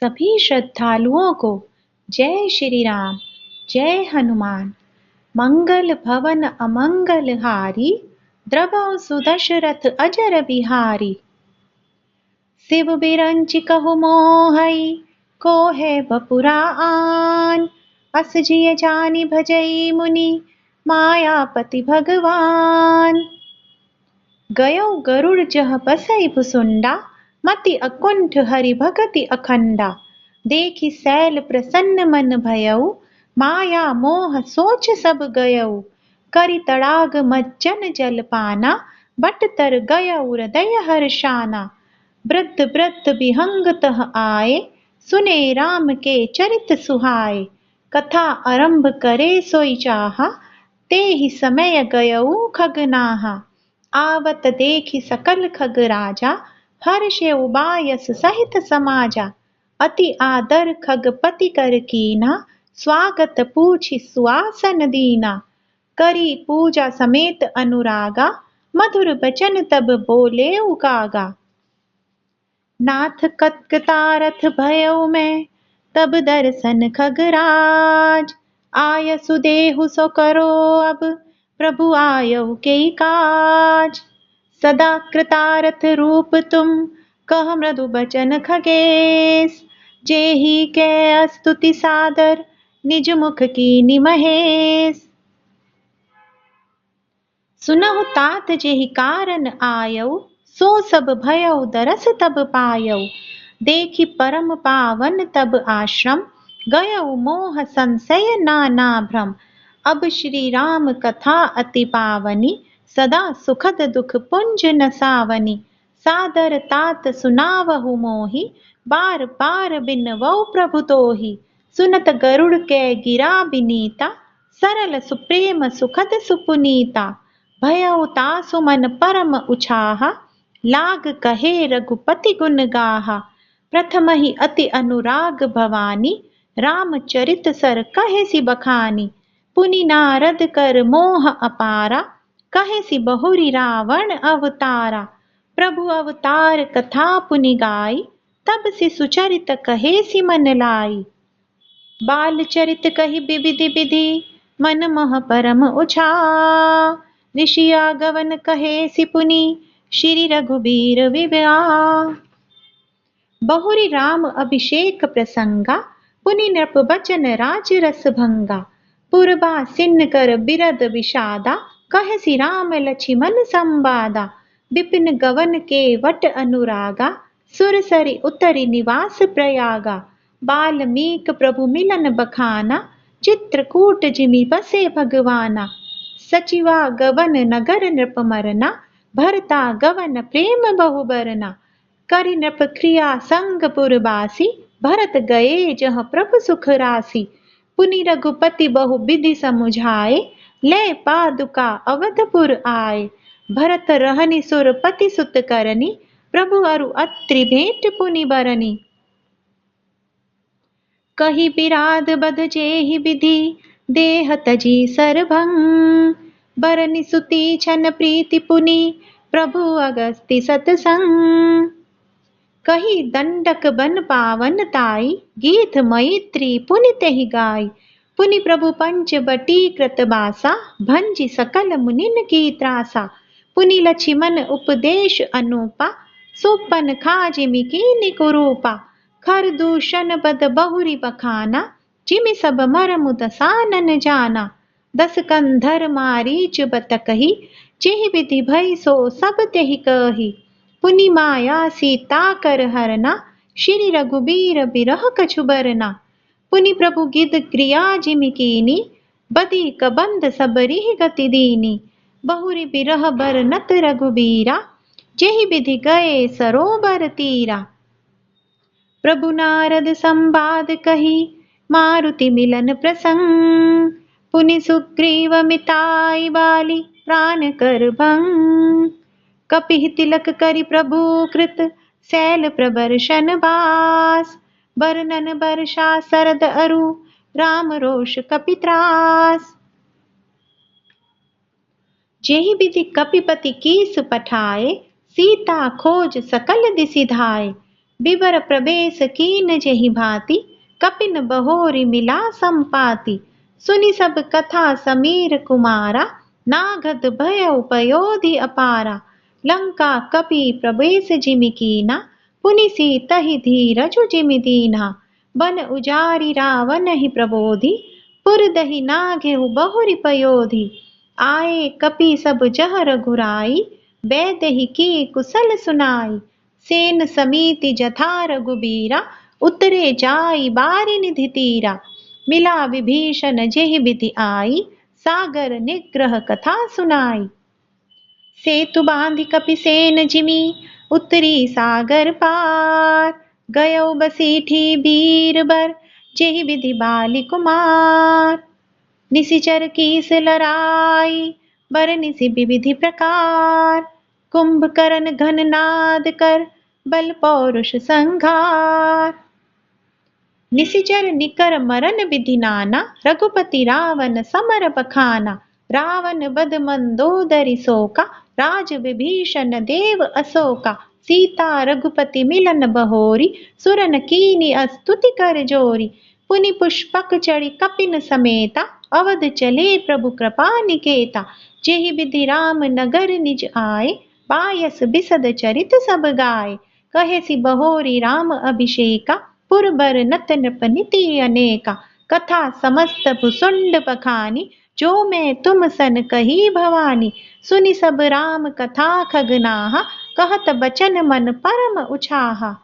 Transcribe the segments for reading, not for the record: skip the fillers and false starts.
सभी श्रद्धालुओं को जय श्री राम, जय हनुमान। मंगल भवन अमंगल हारी, द्रवहु सुदशरथ अजर बिहारी। शिव बिरंच कहु मोहई, को है बपुरा आन। अस जिय जानि भजई मुनि, मायापति भगवान। गयो गरुड़ जह बसई भुसुंडा, मति अकुंठ हरि भगति अखंडा। देखि सैल प्रसन्न मन भयउ, माया मोह सोच सब गयउ। करि तड़ाग मज्जन जल पाना, बट तर गयउ हृदय हर्षाना। वृद्ध वृद्ध विहंग तह आए, सुने राम के चरित सुहाए। कथा आरंभ करे सोई चाहा, ते ही समय गयउ खगनाहा। आवत देखि सकल खग राजा, हर्षे उबायस सहित समाजा। अति आदर खगपति कर कीना, स्वागत पूछि सुआसन दीना। करी पूजा समेत अनुरागा, मधुर बचन तब बोले उकागा। नाथ कतकतारथ भयउ मैं, तब दर्शन खगराज। आय सुदेहु सो करो अब, प्रभु आयउ के काज। सदा कृतारथ रूप तुम, कह मृदु बचन खगेश। जेहि के स्तुति सादर, निज मुख कीनि महेश। सुनहु तात जेहि कारण आयउ, सो सब भयउ दरस तब पायउ। देखि परम पावन तब आश्रम, गयउ मोह संशय नाना भ्रम। अब श्री राम कथा अति पावनी, सदा सुखद दुख पुंज नसावनी। सादर तात सुनावहु मोहि, बार बार बिनवउ प्रभु तोहि। सुनत गरुड़ के गिरा बिनीता, सरल सुप्रेम सुखद सुपुनीता। भयउ तासु मन परम उछाहा, लाग कहे रघुपति गुण गाहा। प्रथम ही अति अनुराग भवानी, रामचरित सर कहे सि बखानी। पुनि नारद कर मोह अपारा, कहे सि बहुरी रावण अवतारा। प्रभु अवतार कथा पुनि गाई, तब से सुचरित कहे सि मन लाई। बाल चरित कही विविधि विधि, मन मोह परम उछा। ऋषि आगवन कहे सि पुनि, श्री रघुबीर विवाह। बहुरी राम अभिषेक प्रसंगा, पुनि नृप बचन राज रस भंगा। पुरबा सिन्न कर बिरद विषादा, कहे सि राम लक्ष्मण संवादा। विपिन गवन के वट अनुरागा, सुरसरि उतरि निवास प्रयागा। बाल्मीक प्रभु मिलन बखाना, चित्रकूट जिमि बसे भगवाना। सचिवा गवन नगर नृप मरना, भरता गवन प्रेम बहु बरना। करि नृप क्रिया संग पुरबासी, भरत गए जहाँ प्रभु सुख रासी। पुनि रघुपति बहु विधि समुझाए, ले पादुका अवधपुर आए। भरत रहनि सुरपति सुत करनी, प्रभु अरु अत्रि भेंट पुनि बरनी। कही बिराद बध जेहि विधि, देह तजी सरभंग। बरनि सुती छन प्रीति पुनि, प्रभु अगस्ति सतसंग। कही दंडक बन पावन ताई, गीत मैत्री पुनि तेहि गाई। पुनि प्रभु पंच बटी कृत बासा, भंजि सकल मुनिन की त्रासा। पुनि लक्ष्मण उपदेश अनूपा, सुपन खाजिमि कीनि कुरूपा। खर दूषण बद बहुरी बखाना, जिमि सब मरमु दसानन जाना। दस कंधर मारीच बत कही, जेहि विधि भई सो सब तेहि कही। पुनि माया सीता कर हरना, श्री रघुबीर बिरह कछु बरना। पुनि प्रभु गिद क्रिया जिमि कीनी, बदी कबंध सबरिहि गति दीनी। बहुरी बिरह बरनत रघुबीरा, जेहि विधि गए सरोवर तीरा। प्रभु नारद संवाद कही, मारुति मिलन प्रसंग। पुनि सुग्रीव मिताई बाली, प्राण कर भंग। कपिहि तिलक करि प्रभु कृत, शैल प्रबर्शन बास। बरनन बरषा सरद अरु, राम रोष कपि त्रास। जेहि विधि कपिपति कीस पठाए, सीता खोज सकल दिसि धाए। बिबर प्रवेश कीन जेहि भांति, कपिन बहोरी मिला संपाति। सुनि सब कथा समीर कुमारा, नागद भयउ पयोधि अपारा। लंका कपि प्रवेश जिमि कीना, पुनि सीतहि धीरजु जिमि दीन्हा। बन उजारि रावण ही प्रबोधि, पुर दहि नाघेहु बहुरि पयोधि। आए कपि सब जह रघुराई, बैदेहि की कुशल सुनाई। सेन समीति जथा रघुबीरा, उतरे जाई बारि निधि तीरा। मिला विभीषण जेहि विधि आई, सागर निग्रह कथा सुनाई। सेतु बांधि कपिसेन जिमि, उतरी सागर पार। गयो बसीठी बीरबर, जेहि विधि बाली कुमार। निशिचर कीस लड़ाई, बरनिसि विविधि प्रकार। कुंभकर्ण घन नाद कर, बल पौरुष संघार। निशिचर निकर मरन विधि नाना, रघुपति रावण समर बखाना। रावण बध मंदोदरी शोका, राज विभीषण देव अशोका। सीता रघुपति मिलन बहोरी, सुरन कीनी स्तुति कर जोरी। पुनि पुष्पक चढ़ी कपिन समेता, अवध चले प्रभु कृपा निकेता। जेहि विधि राम नगर निज आए, पायस बिसद चरित सब गाए। कहेसि बहोरी राम अभिषेका, पुरबर नत नृप नीति अनेका। कथा समस्त भुसुंड बखानी, जो मैं तुम सन कही भवानी। सुनि सब राम कथा खगनाहा, कहत बचन मन परम उछाहा।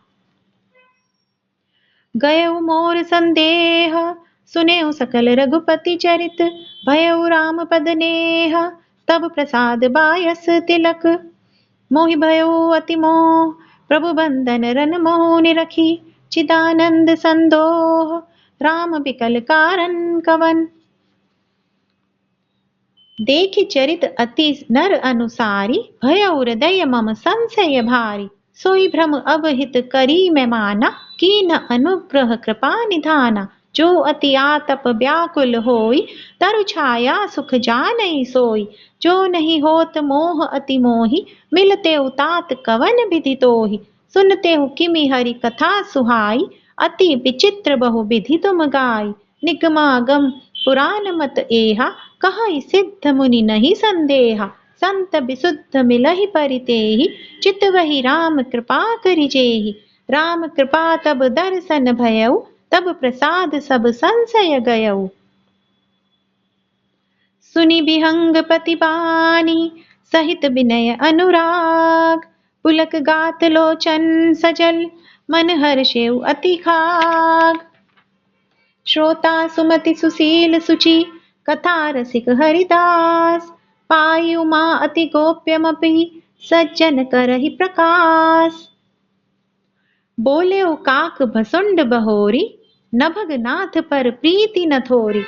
गयउ मोर संदेह, सुनेउ सकल रघुपति चरित। भयउ राम पद नेह, तब प्रसाद बायस तिलक। मोहि भयउ अति मोह, प्रभु बंदन रन मोह निरखी। चिदानंद संदोह, राम बिकल कारण कवन। देखि चरित अति नर अनुसारी, भयउ हृदय मम संशय भारी। सोई भ्रम अवहित करी मैं माना, कीन अनुग्रह कृपा निधाना। जो अति आतप व्याकुल होई, तरु छाया सुख जानई सोई। जो नहीं होत मोह अति मोहि, मिलते उतात कवन विधि तोहि। सुनते हु किमि हरि कथा सुहाई, अति विचित्र बहु विधि तुम गाई। निगमागम पुराण मत एहा, कहई सिद्ध मुनि नहीं संदेहा। संत विशुद्ध मिलहि परितेहि, चितवहि राम कृपा करि जेहि। राम कृपा तब दर्शन भयउ, तब प्रसाद सब संशय गयउ। सुनि विहंग पति बानी, सहित विनय अनुराग। पुलक गात लोचन सजल, मन हर्षेउ अति खाग। श्रोता सुमति सुशील सुचि, कथा रसिक हरिदास। पाई उमा अति गोप्यमपि, सज्जन करहि प्रकाश। बोले काक भसुंड बहोरी, नभग नाथ पर प्रीति न थोरी।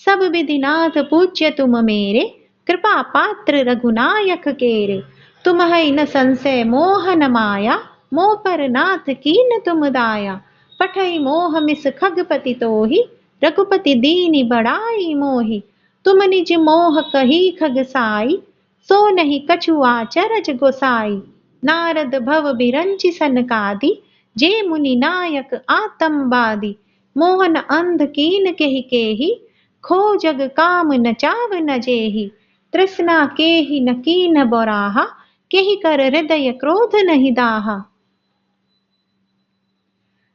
सब विधि नाथ पूज्य तुम मेरे, कृपा पात्र रघुनायक केरे। तुम है न संशय मोह न माया, मोह पर नाथ कीन तुम दाया। पठई मोह मिस खगपति तोहि, रघुपति दीनि बड़ाई मोहि। तुम निज मोह कही खगसाई, सो नहीं कछु आचरज गोसाई। नारद भव बिरंचि सनकादि, जे मुनि नायक आतंबादी। मोहन अंध कीन केहि केहि, खो जग काम न चाव न जेहि। तृष्णा केहि न कीन बोराहा, केहि कर हृदय क्रोध नहीं दाहा।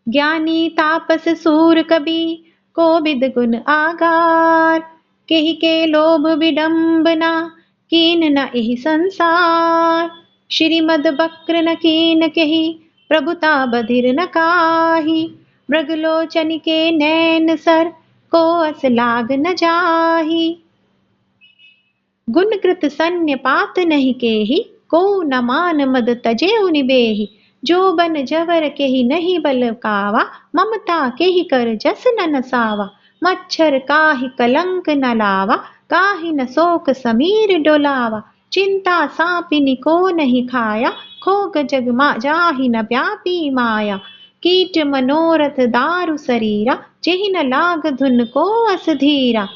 ज्ञानी तापस सूर कबि, कोविद गुण आगार। केहि के लोभ विडंबना, कीन न एहि संसार। श्रीमद बक्र न कीन केहि, प्रभुता बधिर न काही। मृगलोचन के नैन सर, को अस लाग न जाही। गुण कृत सन्य पात नहीं केहि, को न मान मद तजे निबेहि। जो बन जवर केहि नहीं बल कावा, ममता केहि कर जस न नसावा। मच्छर काहि कलंक न लावा, काहि न शोक समीर डोलावा। चिंता सापिनी को नहीं खाया, खोग जग जाहि न व्यापी माया। कीट मनोरथ दारु शरीरा, जेहि न लाग धुन को अस धीरा।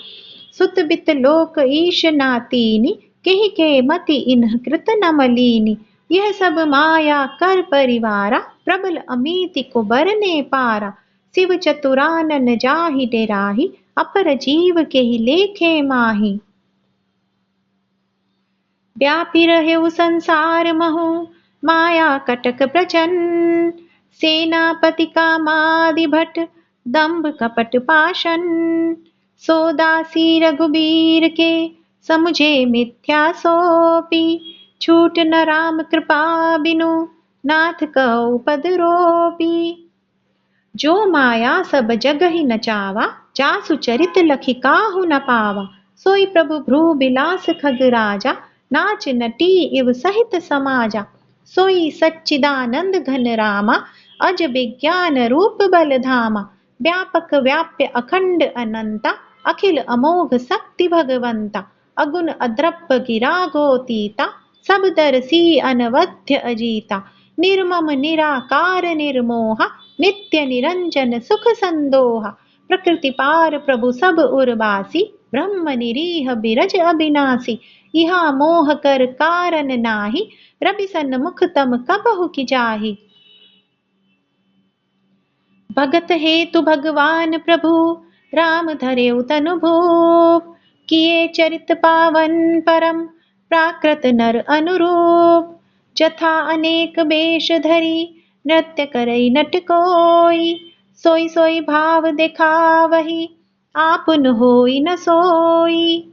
सुत बित लोक ईश नातीनि, केहि के मति इन्ह कृत न मलीनि। यह सब माया कर परिवारा, प्रबल अमिति को बरने पारा। शिव चतुरानन जाहि डेराहि, अपर जीव के ही लेखे माही। व्यापी रहे संसार महु, माया कटक प्रचन्न। सेनापति कामादि भट, दंभ कपट पाशन। सोदासी रघुबीर के, समुझे मिथ्या सोपी। छूट न राम कृपा बिनु, नाथ कौ पद रोपी। जो माया सब जग ही नचावा, जासु चरित लखि काहू न पावा। सोई प्रभु भ्रू बिलास खग राजा, नाच नटी इव सहित समाजा। सोई सच्चिदानंद घन रामा, अज विज्ञान रूप बल धामा। व्यापक व्याप्य अखंड अनंता, अखिल अमोघ शक्ति भगवंता। अगुण अद्रप गिरा गोतीता, सब दरसी अनवध्य अजीता। निर्मम निराकार निर्मोहा, नित्य निरंजन सुख संदोहा। प्रकृति पार प्रभु सब उर्वासी, ब्रह्म निरीह बिरज अविनाशी। इहा मोह कर कारण नाही, रवि सन्मुख तम कबहु की जाहि। भगत हेतु भगवान प्रभु, राम धरेउ तनु भूप। किए चरित पावन परम, प्राकृत नर अनुरूप। जथा अनेक वेश धरी, नृत्य करई नट कोई। सोई सोई भाव देखावही, आपुन होई न सोई।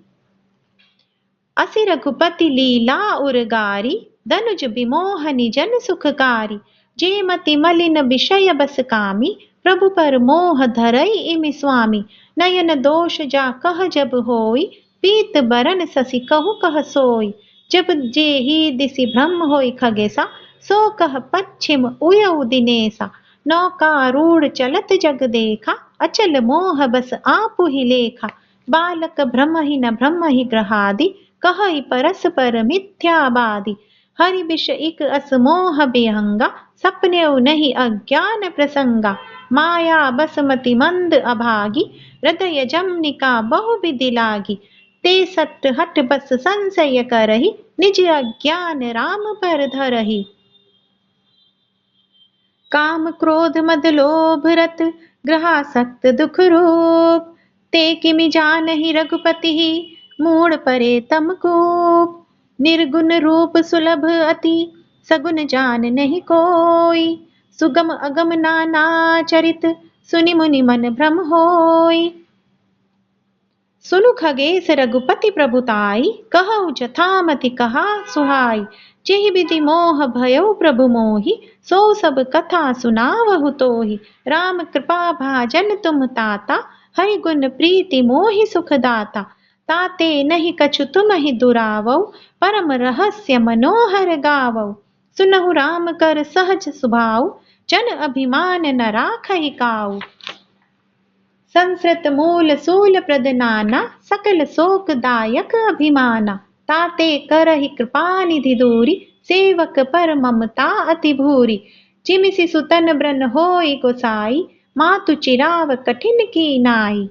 असि रघुपति लीला उरगारी, धनुज विमोहनि जन सुखकारी। जे मति मलिन विषय बस कामी, प्रभु पर मोह धरई इमि स्वामी। नयन दोष जा कह जब होई, पीत बरन ससी कहु कह सोई। जब जे ही दिसि भ्रम होई खगेसा, सो कह पश्चिम उयऊ दिनेसा। नौकारूढ़ चलत जग देखा, अचल मोह बस आपु ही लेखा। बालक भ्रम ही न भ्रम ही ग्रहादि, कहई परस्पर मिथ्याबादी। हरि विष इक असमोह बेहंगा, सपनेउ नहीं अज्ञान प्रसंगा। माया बसमति मंद अभागी, हृदय जमनिका बहु विधि लागी। ते सट हट बस संशय करही, निज अज्ञान राम पर धरही। काम क्रोध मद लोभ रत, ग्रहासक्त दुख रूप। ते किमि जानहि रघुपति, मूढ़ परे तम कूप। निर्गुण रूप सुलभ अति, सगुन जान नहीं कोई। सुगम अगम नाना चरित, सुनि मुनि मन भ्रम होई। सुनु खगेश रघुपति प्रभुताई, कहऊ जथामति कहा सुहाई। जेहि विधि मोह भयउ प्रभु मोहि, सो सब कथा सुनावहु तोहि। राम कृपा भाजन तुम ताता, हरि गुण प्रीति मोहि सुख दाता। ताते नहीं कछु तुम ही दुरावऊ, परम रहस्य मनोहर गावऊ। सुनहु राम कर सहज सुभाऊ, जन अभिमान न राखहि काऊ। संस्कृत मूल सूल प्रद नाना, सकल शोक दायक अभिमाना। ताते करहि कृपा निधि दूरी, सेवक पर ममता अति भूरी। जिमिसि सुतन ब्रन होई गोसाई, मातु चिराव कठिन की नाई।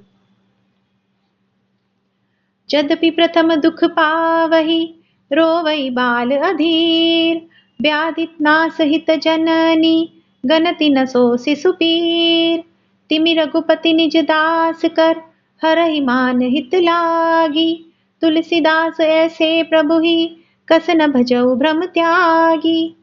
यद्यपि प्रथम दुख पावही, रोवई बाल अधीर। व्याधित नास हित जननी, गनति न सो शिशु पीर। तिमि रघुपति निज दास कर, हरहि मान हित लागी। तुलसीदास ऐसे प्रभु ही, कस न भजऊ भ्रम त्यागी।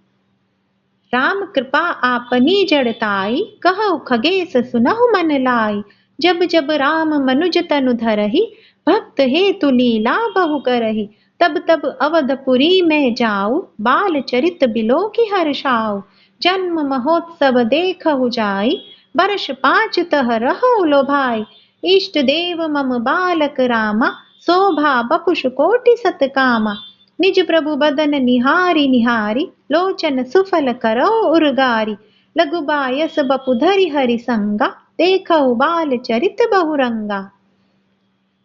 राम कृपा आपनी जड़ताई, कहऊ खगेश सुनहु मन लाई। जब जब राम मनुज तनु धरहि, भक्त हेतु लीला बहु करहि। तब तब अवधपुरी में जाऊ, बाल चरित बिलो की हर्षाऊ। जन्म महोत्सव देखहु जाई, वर्ष 5 तह रहु लोभाई। इष्ट देव मम बालक रामा, शोभा बपुष कोटि सतकामा। निज प्रभु बदन निहारी निहारी, लोचन सुफल करौ उर्गारी। लघु बायस बपु धरि हरि संगा, देखहु बाल चरित बहुरंगा।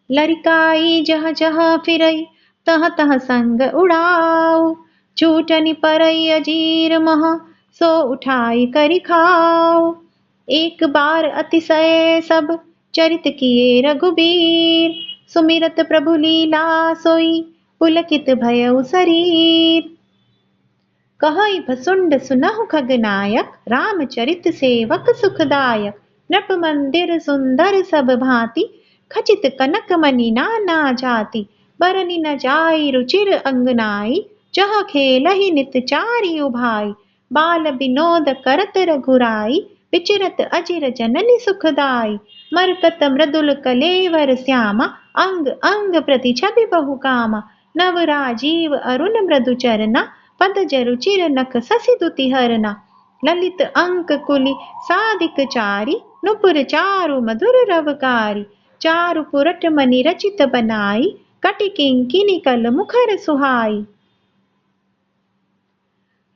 लरिकाई जह जह फिरई, तह तह संग उड़ाऊ। छूटनि परई अजीर मह, सो उठाई करि खाऊ। एक बार अतिशय सब, चरित किए रघुबीर। सुमिरत प्रभु लीला सोई, पुलकित भयउ शरीर। कहई भसुंड सुनहु खगनायक, रामचरित सेवक सुखदायक। नृप मंदिर सुंदर सब भांति, खचित कनक मणि नाना जाति। बरनि न जाई रुचिर अंगनाई, जह खेलहि नित चारि उभाई। बाल विनोद करत रघुराई, विचरत अजिर जननी सुखदाई। मरकत मृदुल कलेवर श्यामा, अंग अंग प्रति छवि बहु कामा। नव राजीव अरुण मृदु चरना, पद जरुचिर नख ससी दुति हरना। ललित अंक कुलि सादिक चारि, नुपुर चारु मधुर रवकारी। चारु पुरट मणि रचित बनाई, कटि किंकिनी कल मुखर सुहाई।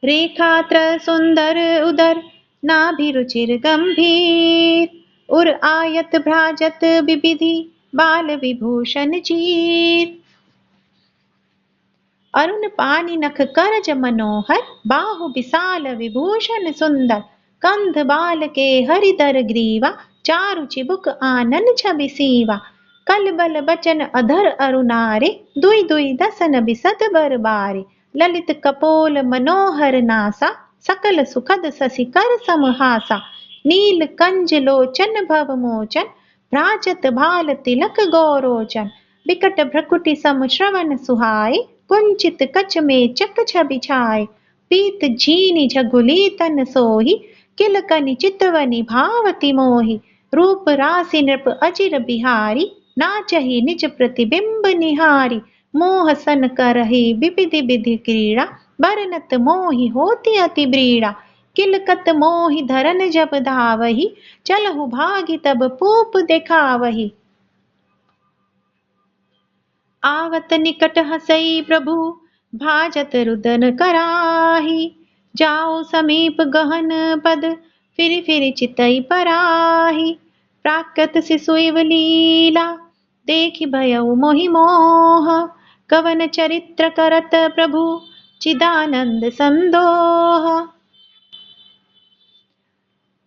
रेखात्र सुंदर उदर, नाभि रुचिर गंभीर। उर आयत भ्राजत विविधि, बाल विभूषण चीर। अरुण पानि नख करज मनोहर, बाहु विशाल विभूषण सुंदर। कंध बाल के हरिदर ग्रीवा, चारु चिबुक आनन छवि सीवा। कल बल बचन अधर अरुणारे, दुई दुई दसन बिसद बर बारे। ललित कपोल मनोहर नासा, सकल सुखद ससिकर समहासा। नील कंज लोचन भव मोचन, भ्राजत भाल तिलक गौरोचन। विकट भ्रकुटि सम श्रवण सुहाए, कुंचित कच में चक छवि छाए। पीत झीनि झगुली तन सोही, किलकनि चितवनि भावति मोहि। रूप राशि नृप अजिर बिहारी, नाचहि निज प्रतिबिंब निहारी। मोह सन करहि विविधि विधि क्रीड़ा, बरनत मोहि होति अति ब्रीड़ा। किलकत मोहि धरन जब धावहि, चलहु भागी तब पूप देखावहि। आवत निकट हसई प्रभु, भाजत रुदन कराही। जाओ समीप गहन पद, फिरि फिरि चितई पराही। प्राकृत शिशुइव लीला, देखि भयउ मोहि मोह। कवन चरित्र करत प्रभु, चिदानंद संदोह।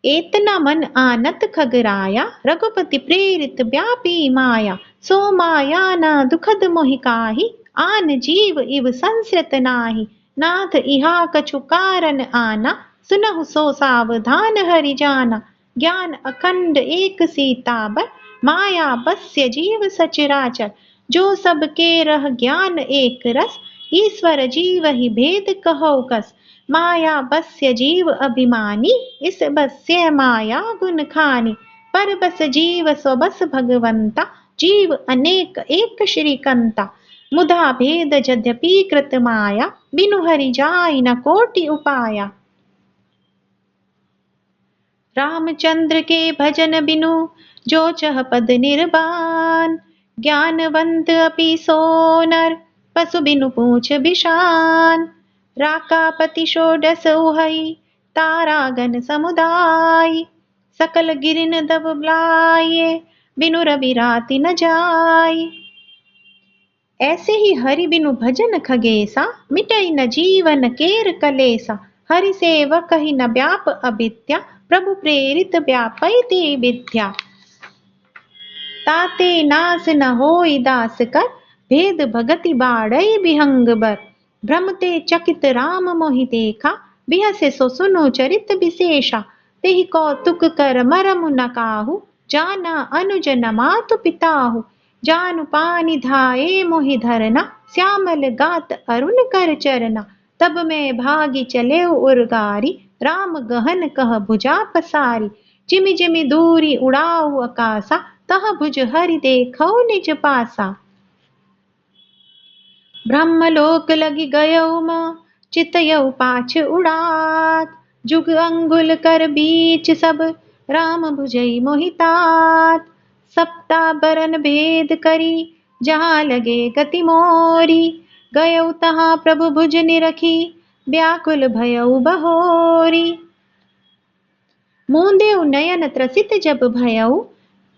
एतना मन आनत खगराया, रघुपति प्रेरित व्यापी माया। सो माया न दुखद मोहि काही, आन जीव इव संसृत नाही। नाथ इहा कछु कारण आना, सुनहु सो सावधान हरि जाना। ज्ञान अखंड एक सीताबर, माया बस्य जीव सचराचर। जो सब के रह ज्ञान एक रस, ईश्वर जीव ही भेद कहो कस। माया बस्य जीव अभिमानी, इस बस्य माया गुण खानी। पर बस जीव स्वबस भगवंता, जीव अनेक एक श्रीकंता। मुधा भेद यद्यपि कृत माया, बिनु हरि जाय न कोटि उपाया। रामचंद्र के भजन बिनु, जो चह पद निर्बान। ज्ञानवंत अपि सो नर, पशु बिनु पूछ बिशान। राकापति षोडश उहई, तारागण समुदाय। सकल गिरिन दब ब्लाये, बिनु रवि राति न जाय। ऐसे ही हरि बिनु भजन खगेसा, मिटई न जीवन केर कलेसा। हरि सेवक ही न व्याप अविद्या, प्रभु प्रेरित व्यापै ते विद्या। ताते नास न होई दास कर, भेद भगति बाढ़ई बिहंग बर। भ्रमते चकित राम मोहि देखा, बिहसे सो सुनो चरित विशेषा। तेहि कौतुक कर मरमु न काहू, जाना अनुज न मातु पिताहु। जानु पानि धाये मोहि धरना, श्यामल गात अरुण कर चरना। तब मैं भागी चले उर्गारी, राम गहन कह भुजा पसारी। जिमि जिमि दूरी उड़ाऊ आकासा, तह भुज हरि देखौ निज पासा। ब्रह्मलोक लगी गयौ मां, चितयौ पाछ उड़ात। जुग अंगुल कर बीच सब, राम भुजई मोहितात। सप्ता बरन भेद करी, जहाँ लगे गति मोरी। गयौ तहाँ प्रभु भुज निरखी, व्याकुल भयउ बहोरी। मूंदेउ नयन त्रसित जब भयउ,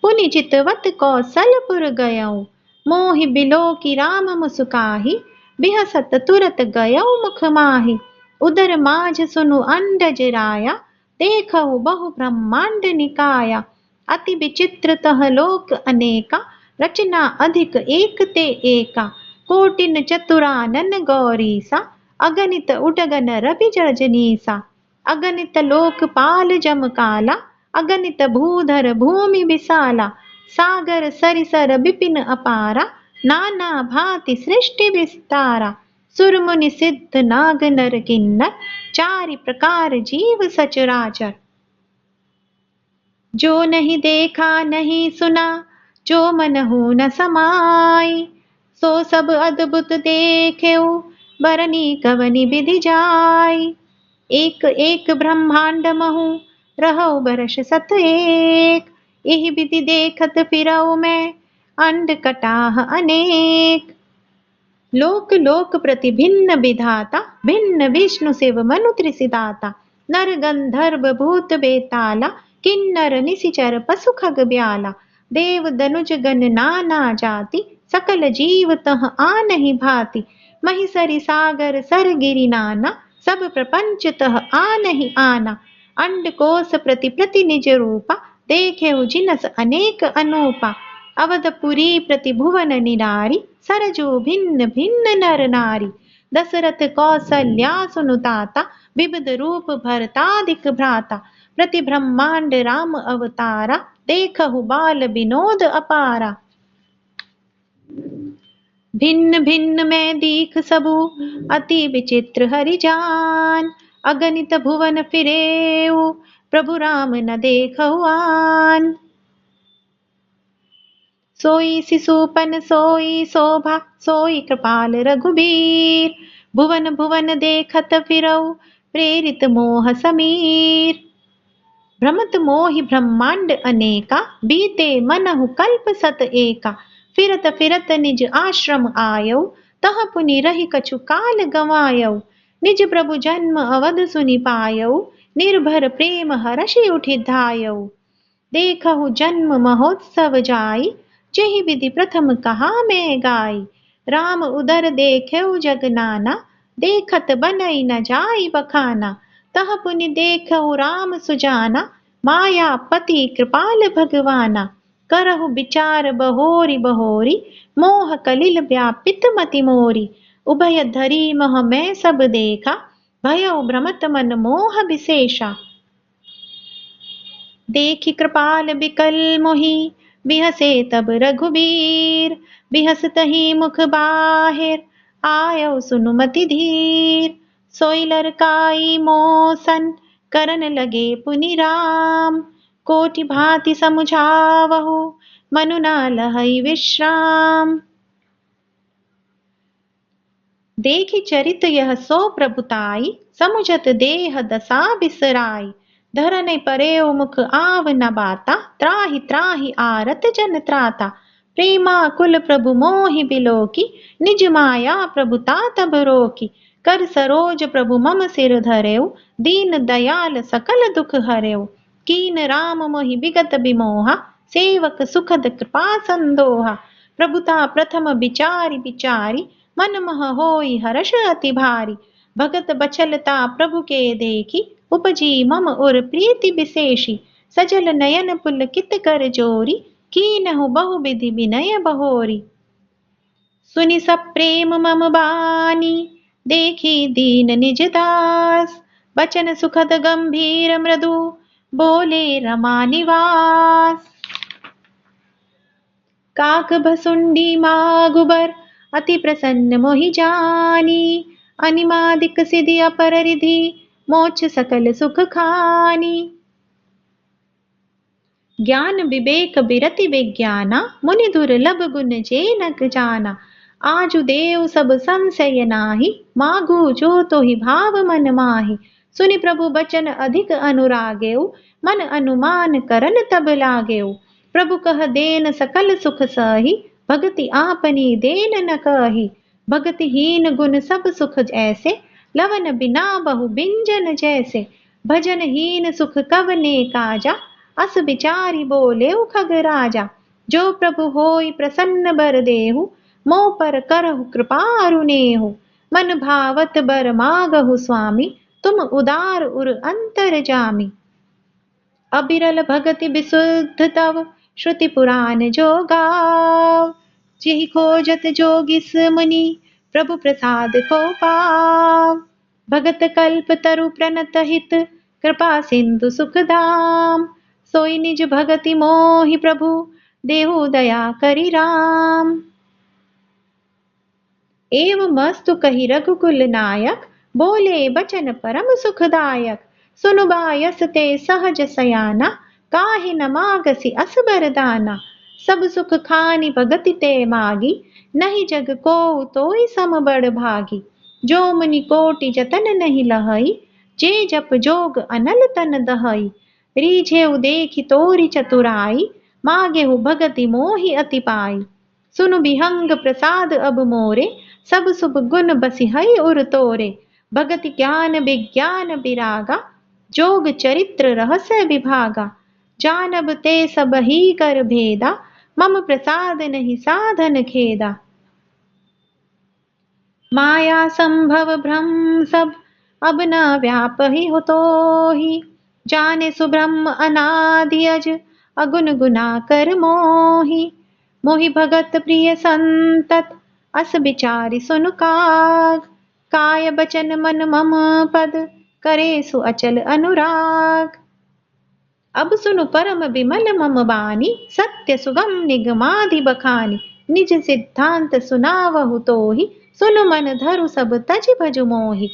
पुनि चितवत कौशलपुर गयउ। मोहि बिलोकी राम मुसुकाहि, बिहसत तुरत गयउ मुख माहि। उदर माझ सुनु अंडज राया, देखहु बहु ब्रह्मांड निकाया। अति विचित्र तह लोक अनेका, रचना अधिक एक ते एका। कोटिन चतुरानन गौरीसा, अगणित उडगन रवि रजनीसा, अगणित लोकपाल जम काला, अगणित भूधर भूमि विशाला, सागर सरिसर विपिन अपारा, नाना भांति सृष्टि विस्तारा, सुर मुनि सिद्ध नाग नर किन्नर, चारि प्रकार जीव सचराचर। जो नहीं देखा नहीं सुना, जो मनहु न समाई, सो सब अद्भुत देखेऊ, बरनी कवनि विधि जाई। एक एक ब्रह्मांड महु, रहौ बरस सत एक, एहि विधि देखत फिरऊ मैं, अंड कटाह अनेक। लोक लोक प्रति भिन्न विधाता, भिन्न विष्णु शिव मनु त्रिसिदाता, नर गंधर्व भूत बेताला, किन्नर निशिचर पशु खग ब्याला, देव दनुज गण नाना जाति, सकल जीव तह आनहि भांति। महिसरि सागर सर गिरि नाना, सब प्रपंच तह आनहि आना। अंड कोश प्रति प्रति निज रूपा, देखेउ जिनस अनेक अनूपा। अवधपुरी प्रति भुवन निरारी, सरजू भिन्न भिन्न नर नारी। दशरथ कौसल्या सुनुताता, विविध रूप भरतादिक भ्राता। प्रति ब्रह्मांड राम अवतारा, देखहु बाल विनोद अपारा। भिन्न भिन्न मैं दीख सबु, अति विचित्र हरि जान। अगणित भुवन फिरेऊ, प्रभु राम न देखहु आन। सोई शिशुपन सोई शोभा, सोई कृपाल रघुबीर। भुवन भुवन देखत फिरऊ, प्रेरित मोह समीर। भ्रमत मोहि ब्रह्मांड अनेका, बीते मनहु कल्प सत एका। फिरत फिरत निज आश्रम आयौ, तह पुनि रहि कछु काल गंवायौ। निज प्रभु जन्म अवध सुनि पायौ, निर्भर प्रेम हरषि उठि धायौ। देखहु जन्म महोत्सव जाई, जेहि विधि प्रथम कहा मैं गाई। राम उदर देखेउ जग नाना, देखत बनई न जाई बखाना। तह पुनि देखहु राम सुजाना, माया पति कृपाल भगवाना। करहु विचार बहोरी बहोरी, मोह कलिल व्यापित मति मोरी। उभय धरी मह मैं सब देखा, भयउ भ्रमत मन मोह विशेषा। देखि कृपाल बिकल मोहि, बिहसे तब रघुबीर। बिहसतहि मुख बाहिर, आयौ सुनुमति धीर। सोई लरकाई मोसन, करन लगे पुनि राम। कोटि भांति समुझावहु, मनु ना लहई विश्राम। देखि चरित यह सो प्रभुताई, समुझत देह दशा बिसराई। धरन परेउ मुख आव न बाता, त्राहि त्राहि आरत जन त्राता। प्रेमा कुल प्रभु मोहि बिलोकी, निज माया प्रभुता तब रोकी। कर सरोज प्रभु मम सिर धरेउ, दीन दयाल सकल दुख हरेउ। कीन राम मोहि विगत बिमोहा, सेवक सुखद कृपा संदोहा। प्रभुता प्रथम विचारि विचारि, मन मह होई हर्ष अति भारी। भगत बछलता प्रभु के देखी, उपजी मम उर प्रीति विशेषी। सजल नयन पुलकित कर जोरी, कीनहु बहु विधि विनय बहोरी। सुनि सप्रेम मम बानी, देखी दीन निज दास। बचन सुखद गंभीर मृदु, बोले रमा निवास। काक भसुंडी मागुबर, अति प्रसन्न मोहि जानी। अनिमादिक सिद्धि अपर रिधि, मोक्ष सकल सुख खानी। ज्ञान विवेक बिरति विज्ञाना, मुनि दुर्लभ गुण जे नक जाना। आजु देव सब संशय नाही, मागु जो तोहि भाव मन माहि। सुनि प्रभु बचन अधिक अनुरागेउ, मन अनुमान करन तब लागेउ। प्रभु कह देन सकल सुख सही, भगति आपनी देन न कही। भगति हीन गुण सब सुख ऐसे, लवन बिना बहु बिंजन जैसे। भजन हीन सुख कवने काजा, अस विचारी बोले खग राजा। जो प्रभु होई प्रसन्न बर देहु, मोह पर करहु कृपा अरुनेहु। मन भावत बर मागहु स्वामी, तुम उदार उर अंतर जामी। अबिरल भगति विशुद्ध तव, श्रुति पुराण जो गाव। जेहि खोजत जोगिस मुनि, प्रभु प्रसाद को पाव। भगत कल्प तरु प्रणत हित कृपा सिंधु सुखधाम। सोई निज भगति मोहि प्रभु देहु दया करि राम। एवं मस्तु कही रघुकुल नायक बोले बचन परम सुखदायक। सुनु बायस ते सहज सयाना काहे न मागसी अस बरदाना। सब सुख खानी भगति ते मागी नहीं जग को तोई सम बड़ भागी। जो मुनि कोटि जतन नहीं लहई जे जप जोग अनल तन दहई। रीझेउ देखि तोरी चतुराई मागेहु भगति मोहि अति पाई। सुनु बिहंग प्रसाद अब मोरे सब शुभ गुण बसी हई उर तोरे। भगति ज्ञान विज्ञान विरागा जोग चरित्र रहस्य विभागा। जानब ते सब ही कर भेदा मम प्रसाद नहीं साधन खेदा। माया संभव भ्रम सब अब न व्याप ही हो तो ही। जाने सुब्रह्म अनादि अज अगुन गुना कर मोहि। मोहि भगत प्रिय संतत अस विचारि सुनु काग। काय बचन मन मम पद करे सु अचल अनुराग। अब सुनु परम विमल मम बानी सत्य सुगम निगमादि बखानी। निज सिद्धांत सुनावहु तोहि सुनु मन धरु सब तज भजु मोहि।